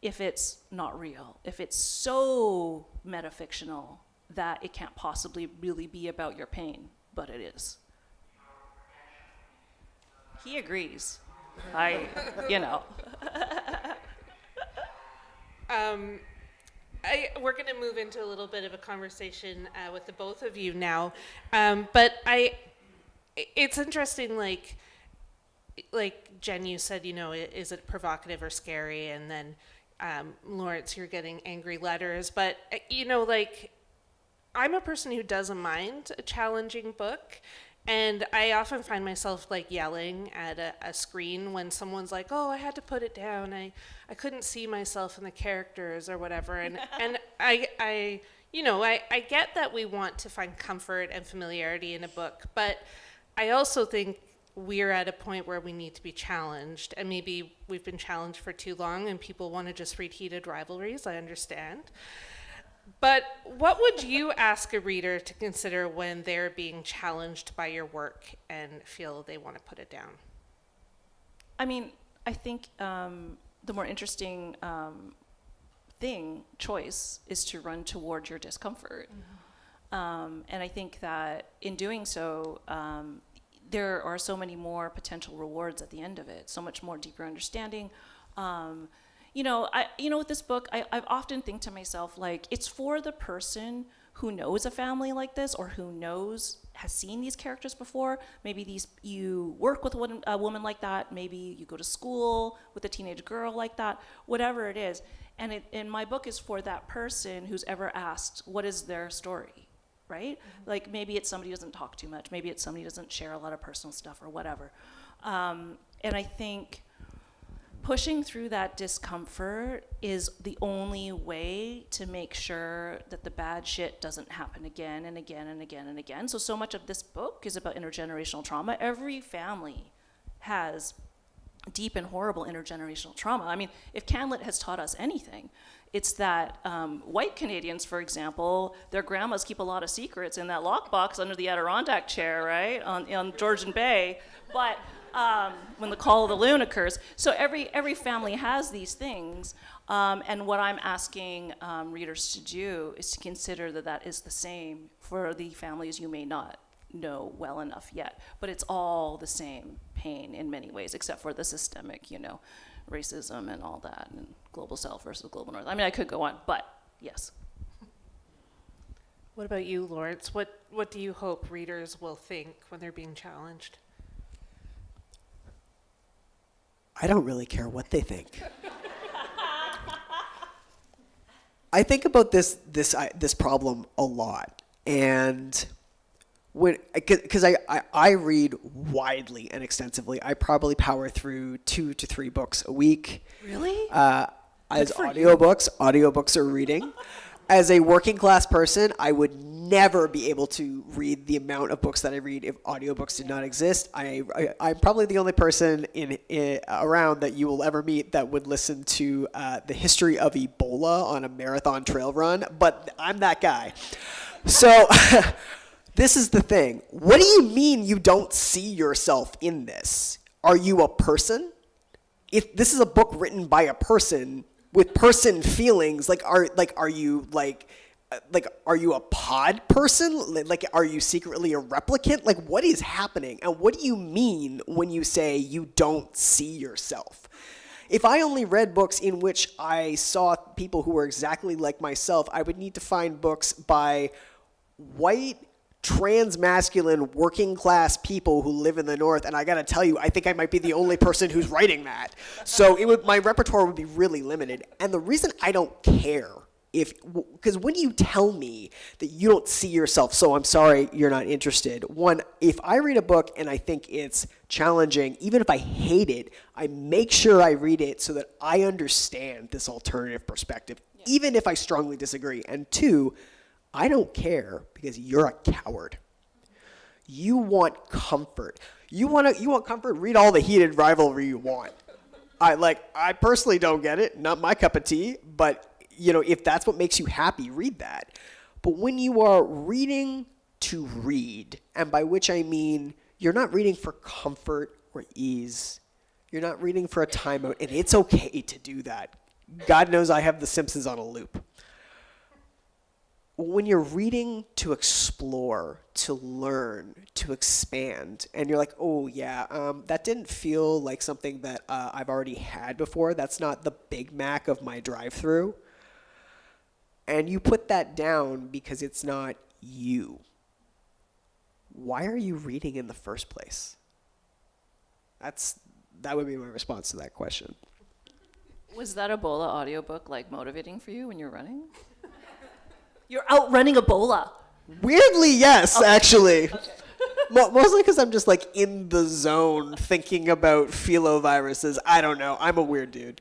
if it's not real, if it's so metafictional that it can't possibly really be about your pain, but it is. He agrees. We're going to move into a little bit of a conversation with the both of you now, but it's interesting, like Jen, you said, is it provocative or scary? And then Lawrence, you're getting angry letters, but I'm a person who doesn't mind a challenging book, and I often find myself like yelling at a screen when someone's like, "Oh, I had to put it down. I couldn't see myself in the characters or whatever." And I get that we want to find comfort and familiarity in a book, but I also think we're at a point where we need to be challenged, and maybe we've been challenged for too long and people want to just read heated rivalries. I understand. But what would you ask a reader to consider when they're being challenged by your work and feel they want to put it down? I mean, I think the more interesting choice is to run toward your discomfort. Mm-hmm. And I think that in doing so, there are so many more potential rewards at the end of it, so much more deeper understanding. With this book, I've often think to myself, like, it's for the person who knows a family like this or who has seen these characters before. Maybe you work with a woman like that. Maybe you go to school with a teenage girl like that, whatever it is. And my book is for that person who's ever asked, what is their story, right? Mm-hmm. Like, maybe it's somebody who doesn't talk too much. Maybe it's somebody who doesn't share a lot of personal stuff or whatever. And I think pushing through that discomfort is the only way to make sure that the bad shit doesn't happen again and again and again and again. So much of this book is about intergenerational trauma. Every family has deep and horrible intergenerational trauma. I mean, if CanLit has taught us anything, it's that white Canadians, for example, their grandmas keep a lot of secrets in that lockbox under the Adirondack chair, right, on Georgian Bay. But when the call of the loon occurs. So every family has these things, and what I'm asking readers to do is to consider that is the same for the families you may not know well enough yet, but it's all the same pain in many ways, except for the systemic, racism and all that, and global south versus global north. I mean, I could go on, but yes. What about you, Lawrence? What do you hope readers will think when they're being challenged? I don't really care what they think. I think about this problem a lot, and because I read widely and extensively. I probably power through 2 to 3 books a week. Really? As audiobooks are reading. As a working class person, I would never be able to read the amount of books that I read if audiobooks did not exist. I'm probably the only person around that you will ever meet that would listen to the history of Ebola on a marathon trail run, but I'm that guy. So this is the thing. What do you mean you don't see yourself in this? Are you a person? If this is a book written by a person with person feelings, are you a pod person? Like, are you secretly a replicant? Like, what is happening? And what do you mean when you say you don't see yourself? If I only read books in which I saw people who were exactly like myself, I would need to find books by white, trans-masculine, working-class people who live in the North, and I gotta tell you, I think I might be the only person who's writing that. So my repertoire would be really limited. And the reason I don't care, because when you tell me that you don't see yourself, so I'm sorry you're not interested. One, if I read a book and I think it's challenging, even if I hate it, I make sure I read it so that I understand this alternative perspective, even if I strongly disagree. And 2, I don't care because you're a coward. You want comfort. You want comfort? Read all the heated rivalry you want. I personally don't get it. Not my cup of tea. But if that's what makes you happy, read that. But when you are reading to read, and by which I mean you're not reading for comfort or ease. You're not reading for a timeout, and it's okay to do that. God knows I have The Simpsons on a loop. When you're reading to explore, to learn, to expand, and you're like, oh yeah, that didn't feel like something that I've already had before. That's not the Big Mac of my drive-thru. And you put that down because it's not you. Why are you reading in the first place? That would be my response to that question. Was that Ebola audiobook motivating for you when you're running? You're outrunning Ebola. Weirdly, yes, actually. Okay. Mostly because I'm just in the zone thinking about filoviruses. I don't know. I'm a weird dude.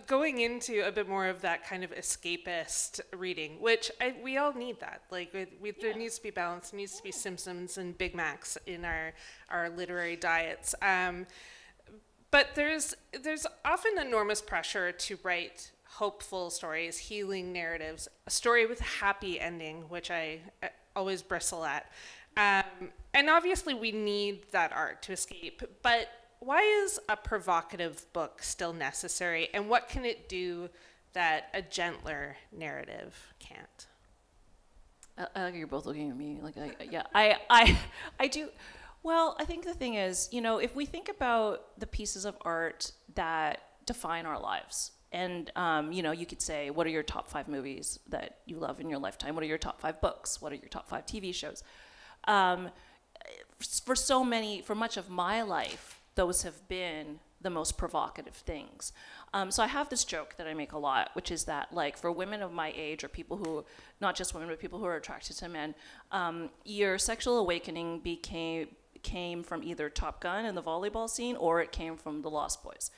Going into a bit more of that kind of escapist reading, which we all need that. There needs to be balance. There needs to be Simpsons and Big Macs in our literary diets. But there's often enormous pressure to write hopeful stories, healing narratives, a story with a happy ending, which I always bristle at. And obviously we need that art to escape, but why is a provocative book still necessary, and what can it do that a gentler narrative can't? I like you're both looking at me I do. Well, I think the thing is, if we think about the pieces of art that define our lives, and, you could say, what are your top 5 movies that you love in your lifetime? What are your top 5 books? What are your top 5 TV shows? For much of my life, those have been the most provocative things. So I have this joke that I make a lot, which is that, for women of my age, or people who, not just women, but people who are attracted to men, your sexual awakening came from either Top Gun and the volleyball scene, or it came from The Lost Boys,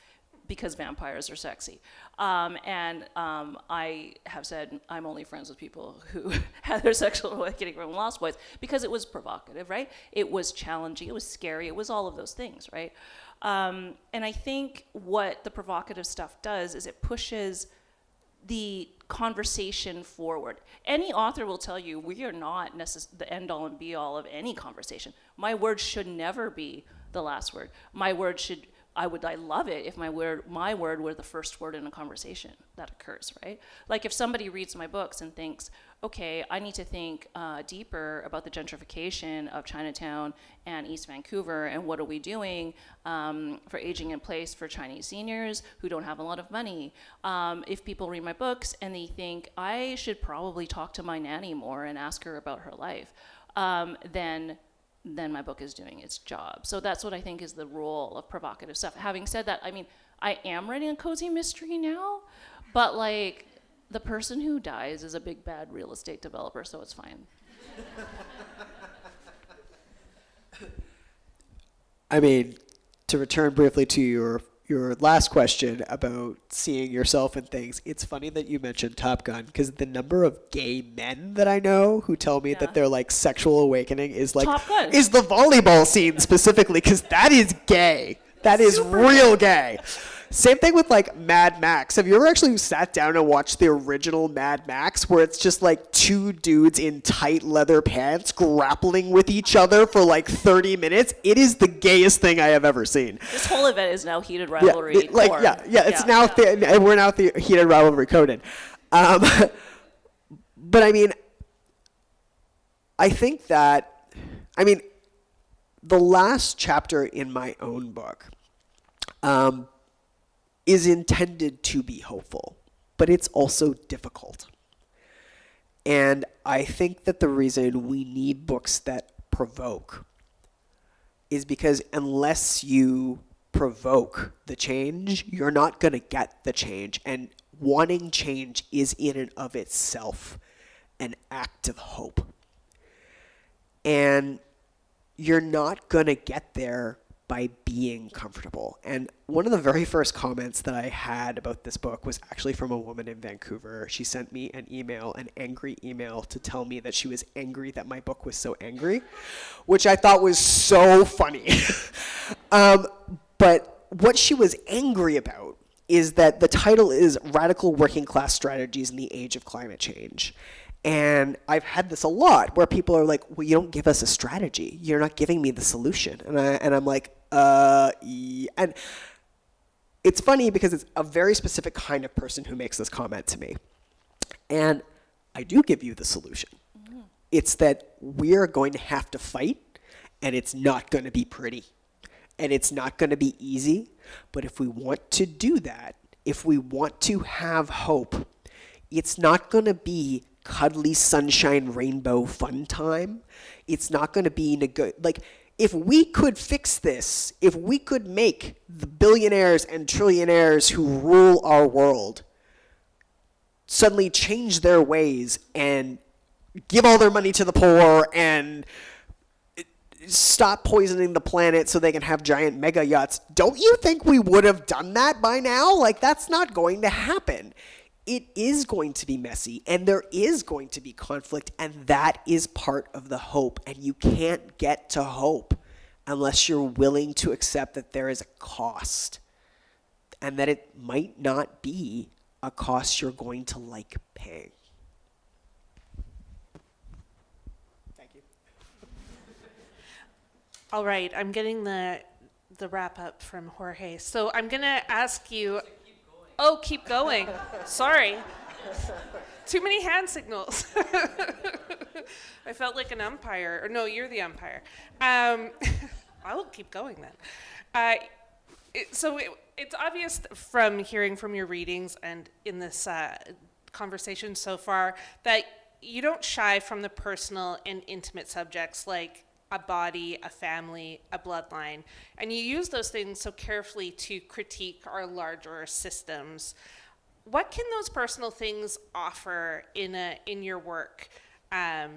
because vampires are sexy. I have said I'm only friends with people who had their sexual awakening from Lost Boys, because it was provocative, right? It was challenging, it was scary, it was all of those things, right? And I think what the provocative stuff does is it pushes the conversation forward. Any author will tell you we are not the end all and be all of any conversation. My word should never be the last word. My word should I love it if my word were the first word in a conversation that occurs, right? Like if somebody reads my books and thinks, okay, I need to think deeper about the gentrification of Chinatown and East Vancouver, and what are we doing for aging in place for Chinese seniors who don't have a lot of money. If people read my books and they think I should probably talk to my nanny more and ask her about her life, then my book is doing its job. So that's what I think is the role of provocative stuff. Having said that, I mean, I am writing a cozy mystery now, but like the person who dies is a big bad real estate developer, so it's fine. I mean, to return briefly to your last question about seeing yourself in things, it's funny that you mentioned Top Gun, because the number of gay men that I know who tell me that their like sexual awakening is like Top Gun. is the volleyball scene specifically, because that is gay. That is real gay. Same thing with like Mad Max. Have you ever actually sat down and watched the original Mad Max, where it's just like two dudes in tight leather pants grappling with each other for like 30 minutes? It is the gayest thing I have ever seen. This whole event is now heated rivalry. It's now and we're now heated rivalry coded. But I mean, I think that, the last chapter in my own book is intended to be hopeful, but it's also difficult. And I think that the reason we need books that provoke is because unless you provoke the change, you're not going to get the change. And wanting change is in and of itself an act of hope. And you're not going to get there by being comfortable. And one of the very first comments that I had about this book was actually from a woman in Vancouver. She sent me an angry email, to tell me that she was angry that my book was so angry, which I thought was so funny. But what she was angry about is that the title is Radical Working Class Strategies in the Age of Climate Change. And I've had this a lot, where people are like, well, you don't give us a strategy. You're not giving me the solution. And I'm like, yeah. And it's funny because it's a very specific kind of person who makes this comment to me. And I do give you the solution. Mm-hmm. It's that we're going to have to fight, and it's not going to be pretty. And it's not going to be easy. But if we want to do that, if we want to have hope, it's not going to be cuddly sunshine rainbow fun time. It's not going to be if we could fix this, if we could make the billionaires and trillionaires who rule our world suddenly change their ways and give all their money to the poor and stop poisoning the planet so they can have giant mega yachts, don't you think we would have done that by now? Like, that's not going to happen. It is going to be messy, and there is going to be conflict, and that is part of the hope. And you can't get to hope unless you're willing to accept that there is a cost, and that it might not be a cost you're going to like paying. Thank you. All right, I'm getting the wrap up from Jorge. So I'm going to ask you... Oh, keep going. Sorry. Too many hand signals. I felt like an umpire. Or no, you're the umpire. I will keep going then. It's obvious from hearing from your readings and in this conversation so far that you don't shy from the personal and intimate subjects like a body, a family, a bloodline. And you use those things so carefully to critique our larger systems. What can those personal things offer in your work that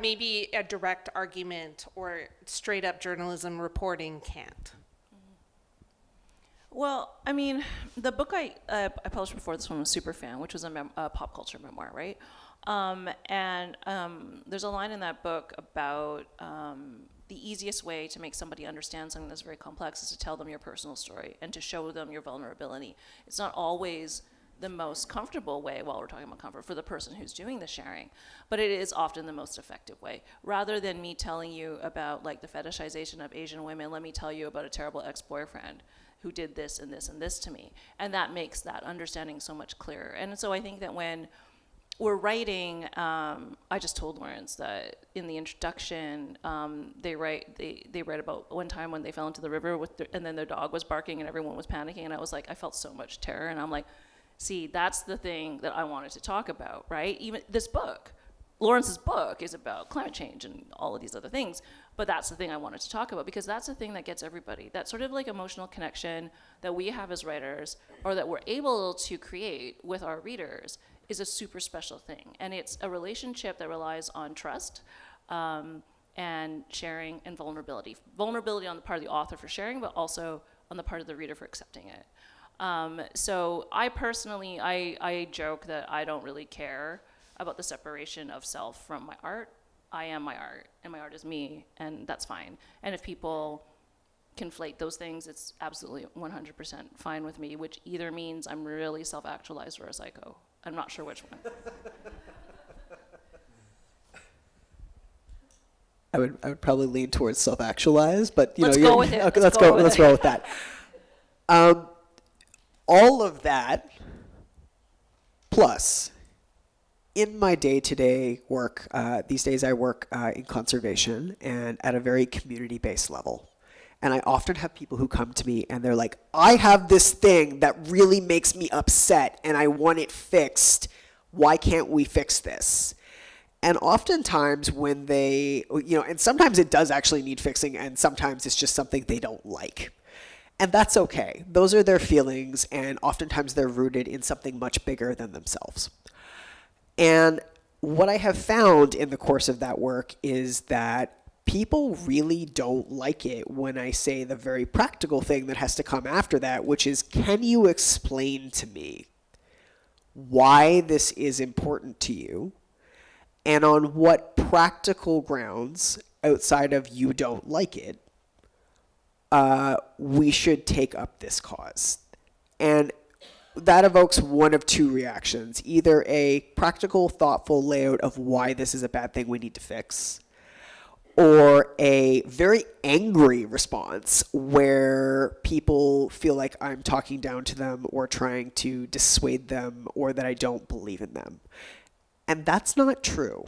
maybe a direct argument or straight up journalism reporting can't? Well, I mean, the book I published before this one was Superfan, which was a pop culture memoir, right? There's a line in that book about the easiest way to make somebody understand something that's very complex is to tell them your personal story and to show them your vulnerability. It's not always the most comfortable way, while we're talking about comfort, for the person who's doing the sharing, but it is often the most effective way. Rather than me telling you about like the fetishization of Asian women, let me tell you about a terrible ex-boyfriend who did this and this and this to me. And that makes that understanding so much clearer. And so I think that when we're writing, I just told Lawrence that in the introduction, they write about one time when they fell into the river and then their dog was barking and everyone was panicking, and I was like, I felt so much terror, and I'm like, see, that's the thing that I wanted to talk about, right? Even this book, Lawrence's book, is about climate change and all of these other things, but that's the thing I wanted to talk about, because that's the thing that gets everybody, that sort of like emotional connection that we have as writers, or that we're able to create with our readers, is a super special thing. And it's a relationship that relies on trust, and sharing and vulnerability. Vulnerability on the part of the author for sharing, but also on the part of the reader for accepting it. So I personally, I joke that I don't really care about the separation of self from my art. I am my art, and my art is me, and that's fine. And if people conflate those things, it's absolutely 100% fine with me, which either means I'm really self-actualized or a psycho. I'm not sure which one. I would probably lean towards self-actualized, but Let's go with it. Okay, let's roll with that. All of that, plus, in my day-to-day work, these days I work in conservation and at a very community-based level. And I often have people who come to me and they're like, I have this thing that really makes me upset and I want it fixed. Why can't we fix this? And oftentimes when they, and sometimes it does actually need fixing, and sometimes it's just something they don't like. And that's okay. Those are their feelings, and oftentimes they're rooted in something much bigger than themselves. And what I have found in the course of that work is that people really don't like it when I say the very practical thing that has to come after that, which is, can you explain to me why this is important to you, and on what practical grounds, outside of you don't like it, we should take up this cause. And that evokes one of two reactions: either a practical, thoughtful layout of why this is a bad thing we need to fix, or a very angry response where people feel like I'm talking down to them or trying to dissuade them, or that I don't believe in them. And that's not true.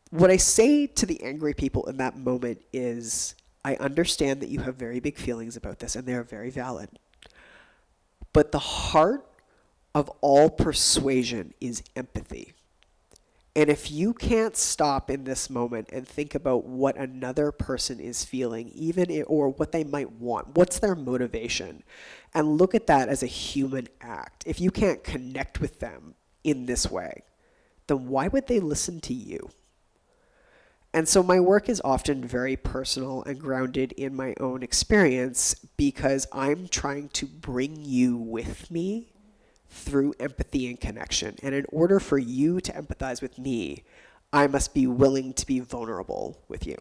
What I say to the angry people in that moment is, I understand that you have very big feelings about this, and they are very valid. But the heart of all persuasion is empathy. And if you can't stop in this moment and think about what another person is feeling, or what they might want, what's their motivation, and look at that as a human act, if you can't connect with them in this way, then why would they listen to you? And so my work is often very personal and grounded in my own experience, because I'm trying to bring you with me through empathy and connection. And in order for you to empathize with me, I must be willing to be vulnerable with you.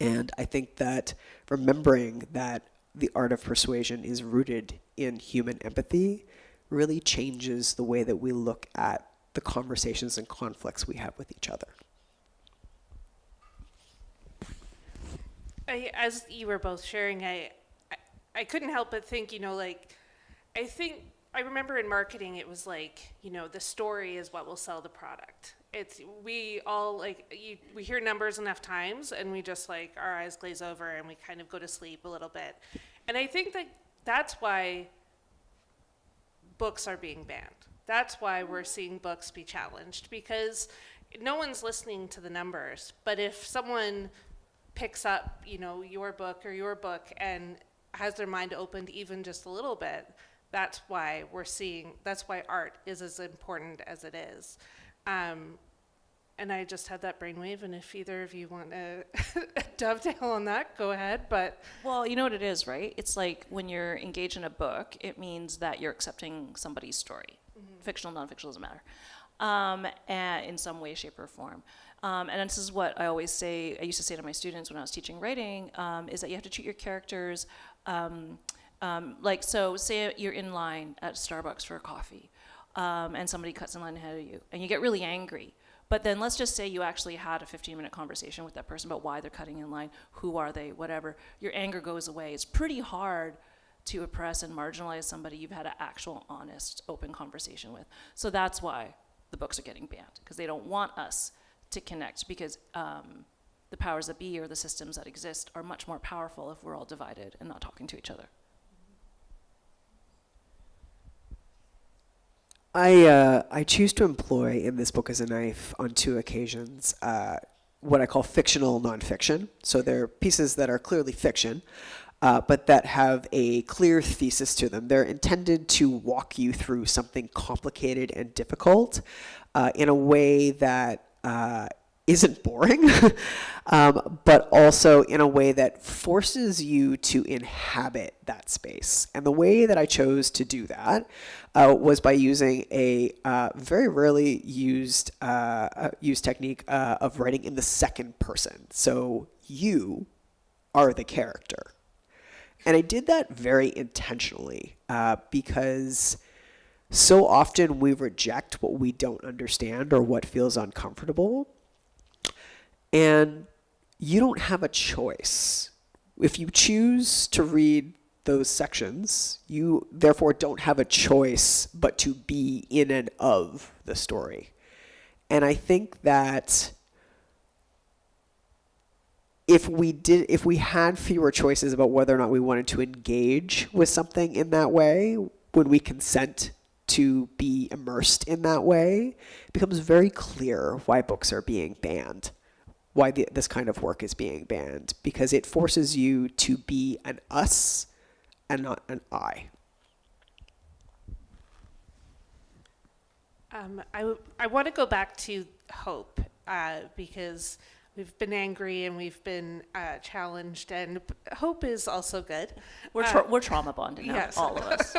And I think that remembering that the art of persuasion is rooted in human empathy really changes the way that we look at the conversations and conflicts we have with each other. As you were both sharing, I couldn't help but think, I remember in marketing, it was like, the story is what will sell the product. We all we hear numbers enough times and we just our eyes glaze over and we kind of go to sleep a little bit. And I think that's why books are being banned. That's why we're seeing books be challenged, because no one's listening to the numbers. But if someone picks up, your book and has their mind opened even just a little bit, that's why art is as important as it is. And I just had that brainwave, and if either of you want to dovetail on that, go ahead. But well, you know what it is, right? It's like when you're engaged in a book, it means that you're accepting somebody's story. Mm-hmm. Fictional, non-fictional, doesn't matter. And in some way, shape, or form. And this is what I used to say to my students when I was teaching writing, is that you have to treat your characters Like, so say you're in line at Starbucks for a coffee, and somebody cuts in line ahead of you, and you get really angry. But then let's just say you actually had a 15-minute conversation with that person about why they're cutting in line, who are they, whatever. Your anger goes away. It's pretty hard to oppress and marginalize somebody you've had an actual, honest, open conversation with. So that's why the books are getting banned, because they don't want us to connect, because the powers that be or the systems that exist are much more powerful if we're all divided and not talking to each other. I choose to employ in this book as a knife on 2 occasions what I call fictional nonfiction. So they're pieces that are clearly fiction, but that have a clear thesis to them. They're intended to walk you through something complicated and difficult in a way that isn't boring, but also in a way that forces you to inhabit that space. And the way that I chose to do that was by using a very rarely used technique of writing in the second person. So you are the character. And I did that very intentionally because so often we reject what we don't understand or what feels uncomfortable. And you don't have a choice. If you choose to read those sections, you therefore don't have a choice but to be in and of the story. And I think that if we had fewer choices about whether or not we wanted to engage with something in that way, when we consent to be immersed in that way, it becomes very clear why books are being banned. Why this kind of work is being banned, because it forces you to be an us and not an I. I want to go back to hope because we've been angry and we've been challenged, and hope is also good. We're trauma bonded now, yes. all of us.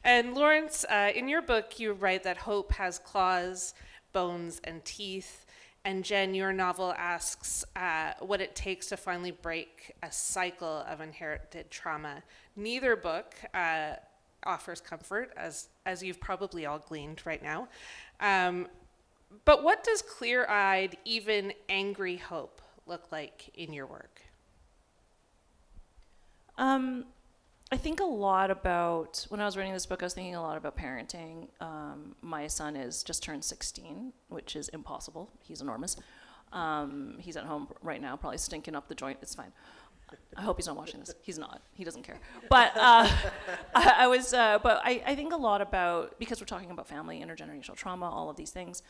And Lawrence, in your book, you write that hope has claws, bones, and teeth. And Jen, your novel asks what it takes to finally break a cycle of inherited trauma. Neither book offers comfort, as you've probably all gleaned right now. But what does clear-eyed, even angry hope look like in your work? I think a lot about, when I was writing this book, I was thinking a lot about parenting. My son is just turned 16, which is impossible. He's enormous. He's at home right now, probably stinking up the joint. It's fine. I hope he's not watching this. He's not. He doesn't care. But I think a lot about, because we're talking about family, intergenerational trauma, all of these things,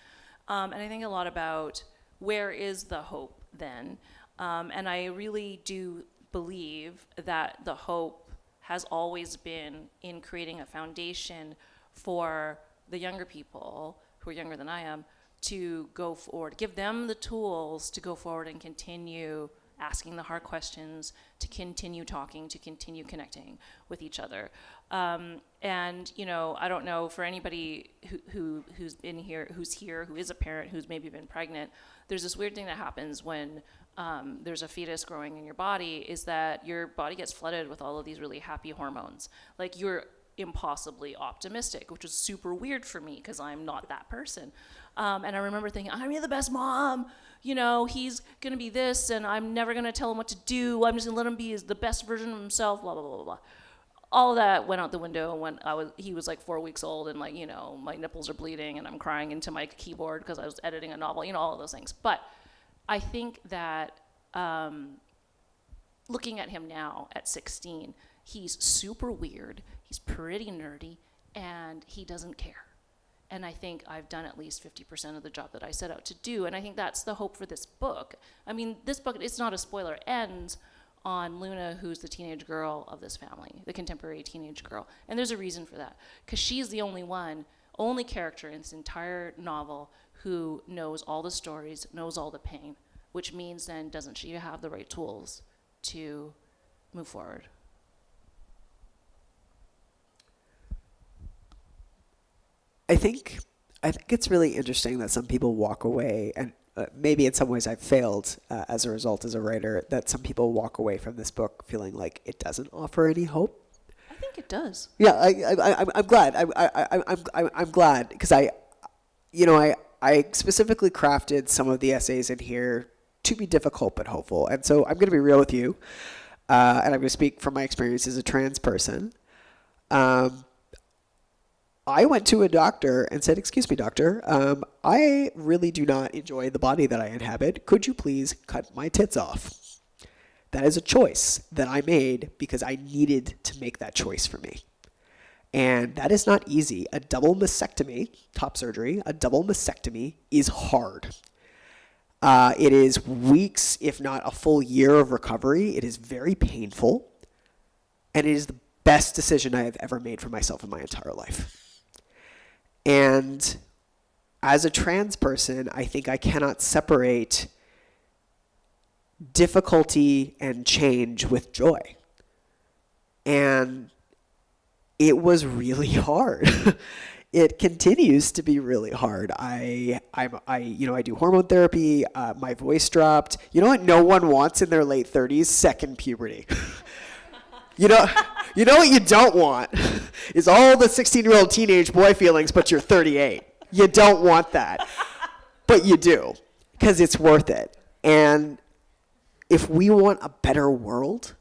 and I think a lot about where is the hope then? And I really do believe that the hope has always been in creating a foundation for the younger people who are younger than I am to go forward, give them the tools to go forward and continue asking the hard questions, to continue talking, to continue connecting with each other. And you know, I don't know, for anybody who's been here, who is a parent, who's maybe been pregnant, there's this weird thing that happens when there's a fetus growing in your body, is that your body gets flooded with all of these really happy hormones. Like, you're impossibly optimistic, which is super weird for me because I'm not that person. And I remember thinking, I'm the best mom, you know, he's gonna be this and I'm never gonna tell him what to do, I'm just gonna let him be the best version of himself, blah, blah, blah, blah, blah. All of that went out the window when he was like 4 weeks old, and like, you know, my nipples are bleeding and I'm crying into my keyboard because I was editing a novel, you know, all of those things. But I think that looking at him now at 16, he's super weird, he's pretty nerdy, and he doesn't care. And I think I've done at least 50% of the job that I set out to do. And I think that's the hope for this book. I mean, this book, it's not a spoiler, ends on Luna, who's the teenage girl of this family, the contemporary teenage girl. And there's a reason for that, because she's the only character in this entire novel who knows all the stories, knows all the pain, which means then doesn't she have the right tools to move forward? I think it's really interesting that some people walk away, and maybe in some ways I've failed as a result as a writer, that some people walk away from this book feeling like it doesn't offer any hope. I think it does. Yeah, I'm glad. I'm glad because I specifically crafted some of the essays in here to be difficult but hopeful. And so I'm going to be real with you, and I'm going to speak from my experience as a trans person. I went to a doctor and said, "Excuse me, doctor, I really do not enjoy the body that I inhabit. Could you please cut my tits off?" That is a choice that I made because I needed to make that choice for me. And that is not easy. A double mastectomy, top surgery, a double mastectomy is hard. It is weeks, if not a full year of recovery. It is very painful. And it is the best decision I have ever made for myself in my entire life. And as a trans person, I think I cannot separate difficulty and change with joy. And it was really hard. It continues to be really hard. I do hormone therapy. My voice dropped. You know what no one wants in their late 30s? Second puberty. You know what you don't want is all the 16-year-old teenage boy feelings, but you're 38. You don't want that, but you do, because it's worth it. And if we want a better world,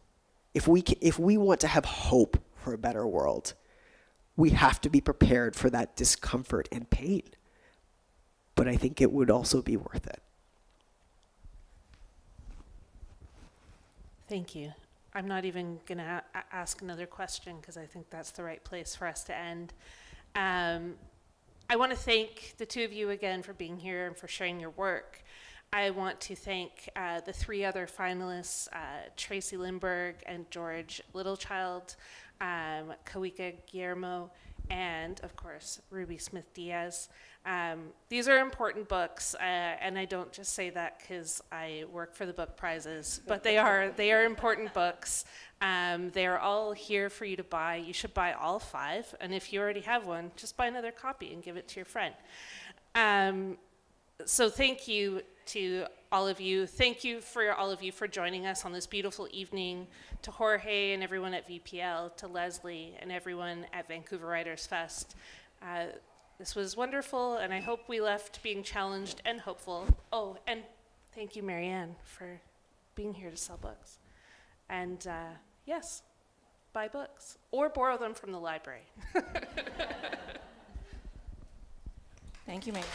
if we want to have hope for a better world, we have to be prepared for that discomfort and pain. But I think it would also be worth it. Thank you. I'm not even going to ask another question because I think that's the right place for us to end. I want to thank the two of you again for being here and for sharing your work. I want to thank the three other finalists, Tracy Lindbergh and George Littlechild, Kawika Guillermo, and of course, Ruby Smith Diaz. These are important books, and I don't just say that because I work for the book prizes, but they are important books. They are all here for you to buy. You should buy all 5, and if you already have one, just buy another copy and give it to your friend. So thank you to all of you. Thank you for all of you for joining us on this beautiful evening. To Jorge and everyone at VPL, to Leslie and everyone at Vancouver Writers Fest. This was wonderful, and I hope we left being challenged and hopeful. Oh, and thank you, Marianne, for being here to sell books. And yes, buy books or borrow them from the library. Thank you, Megan.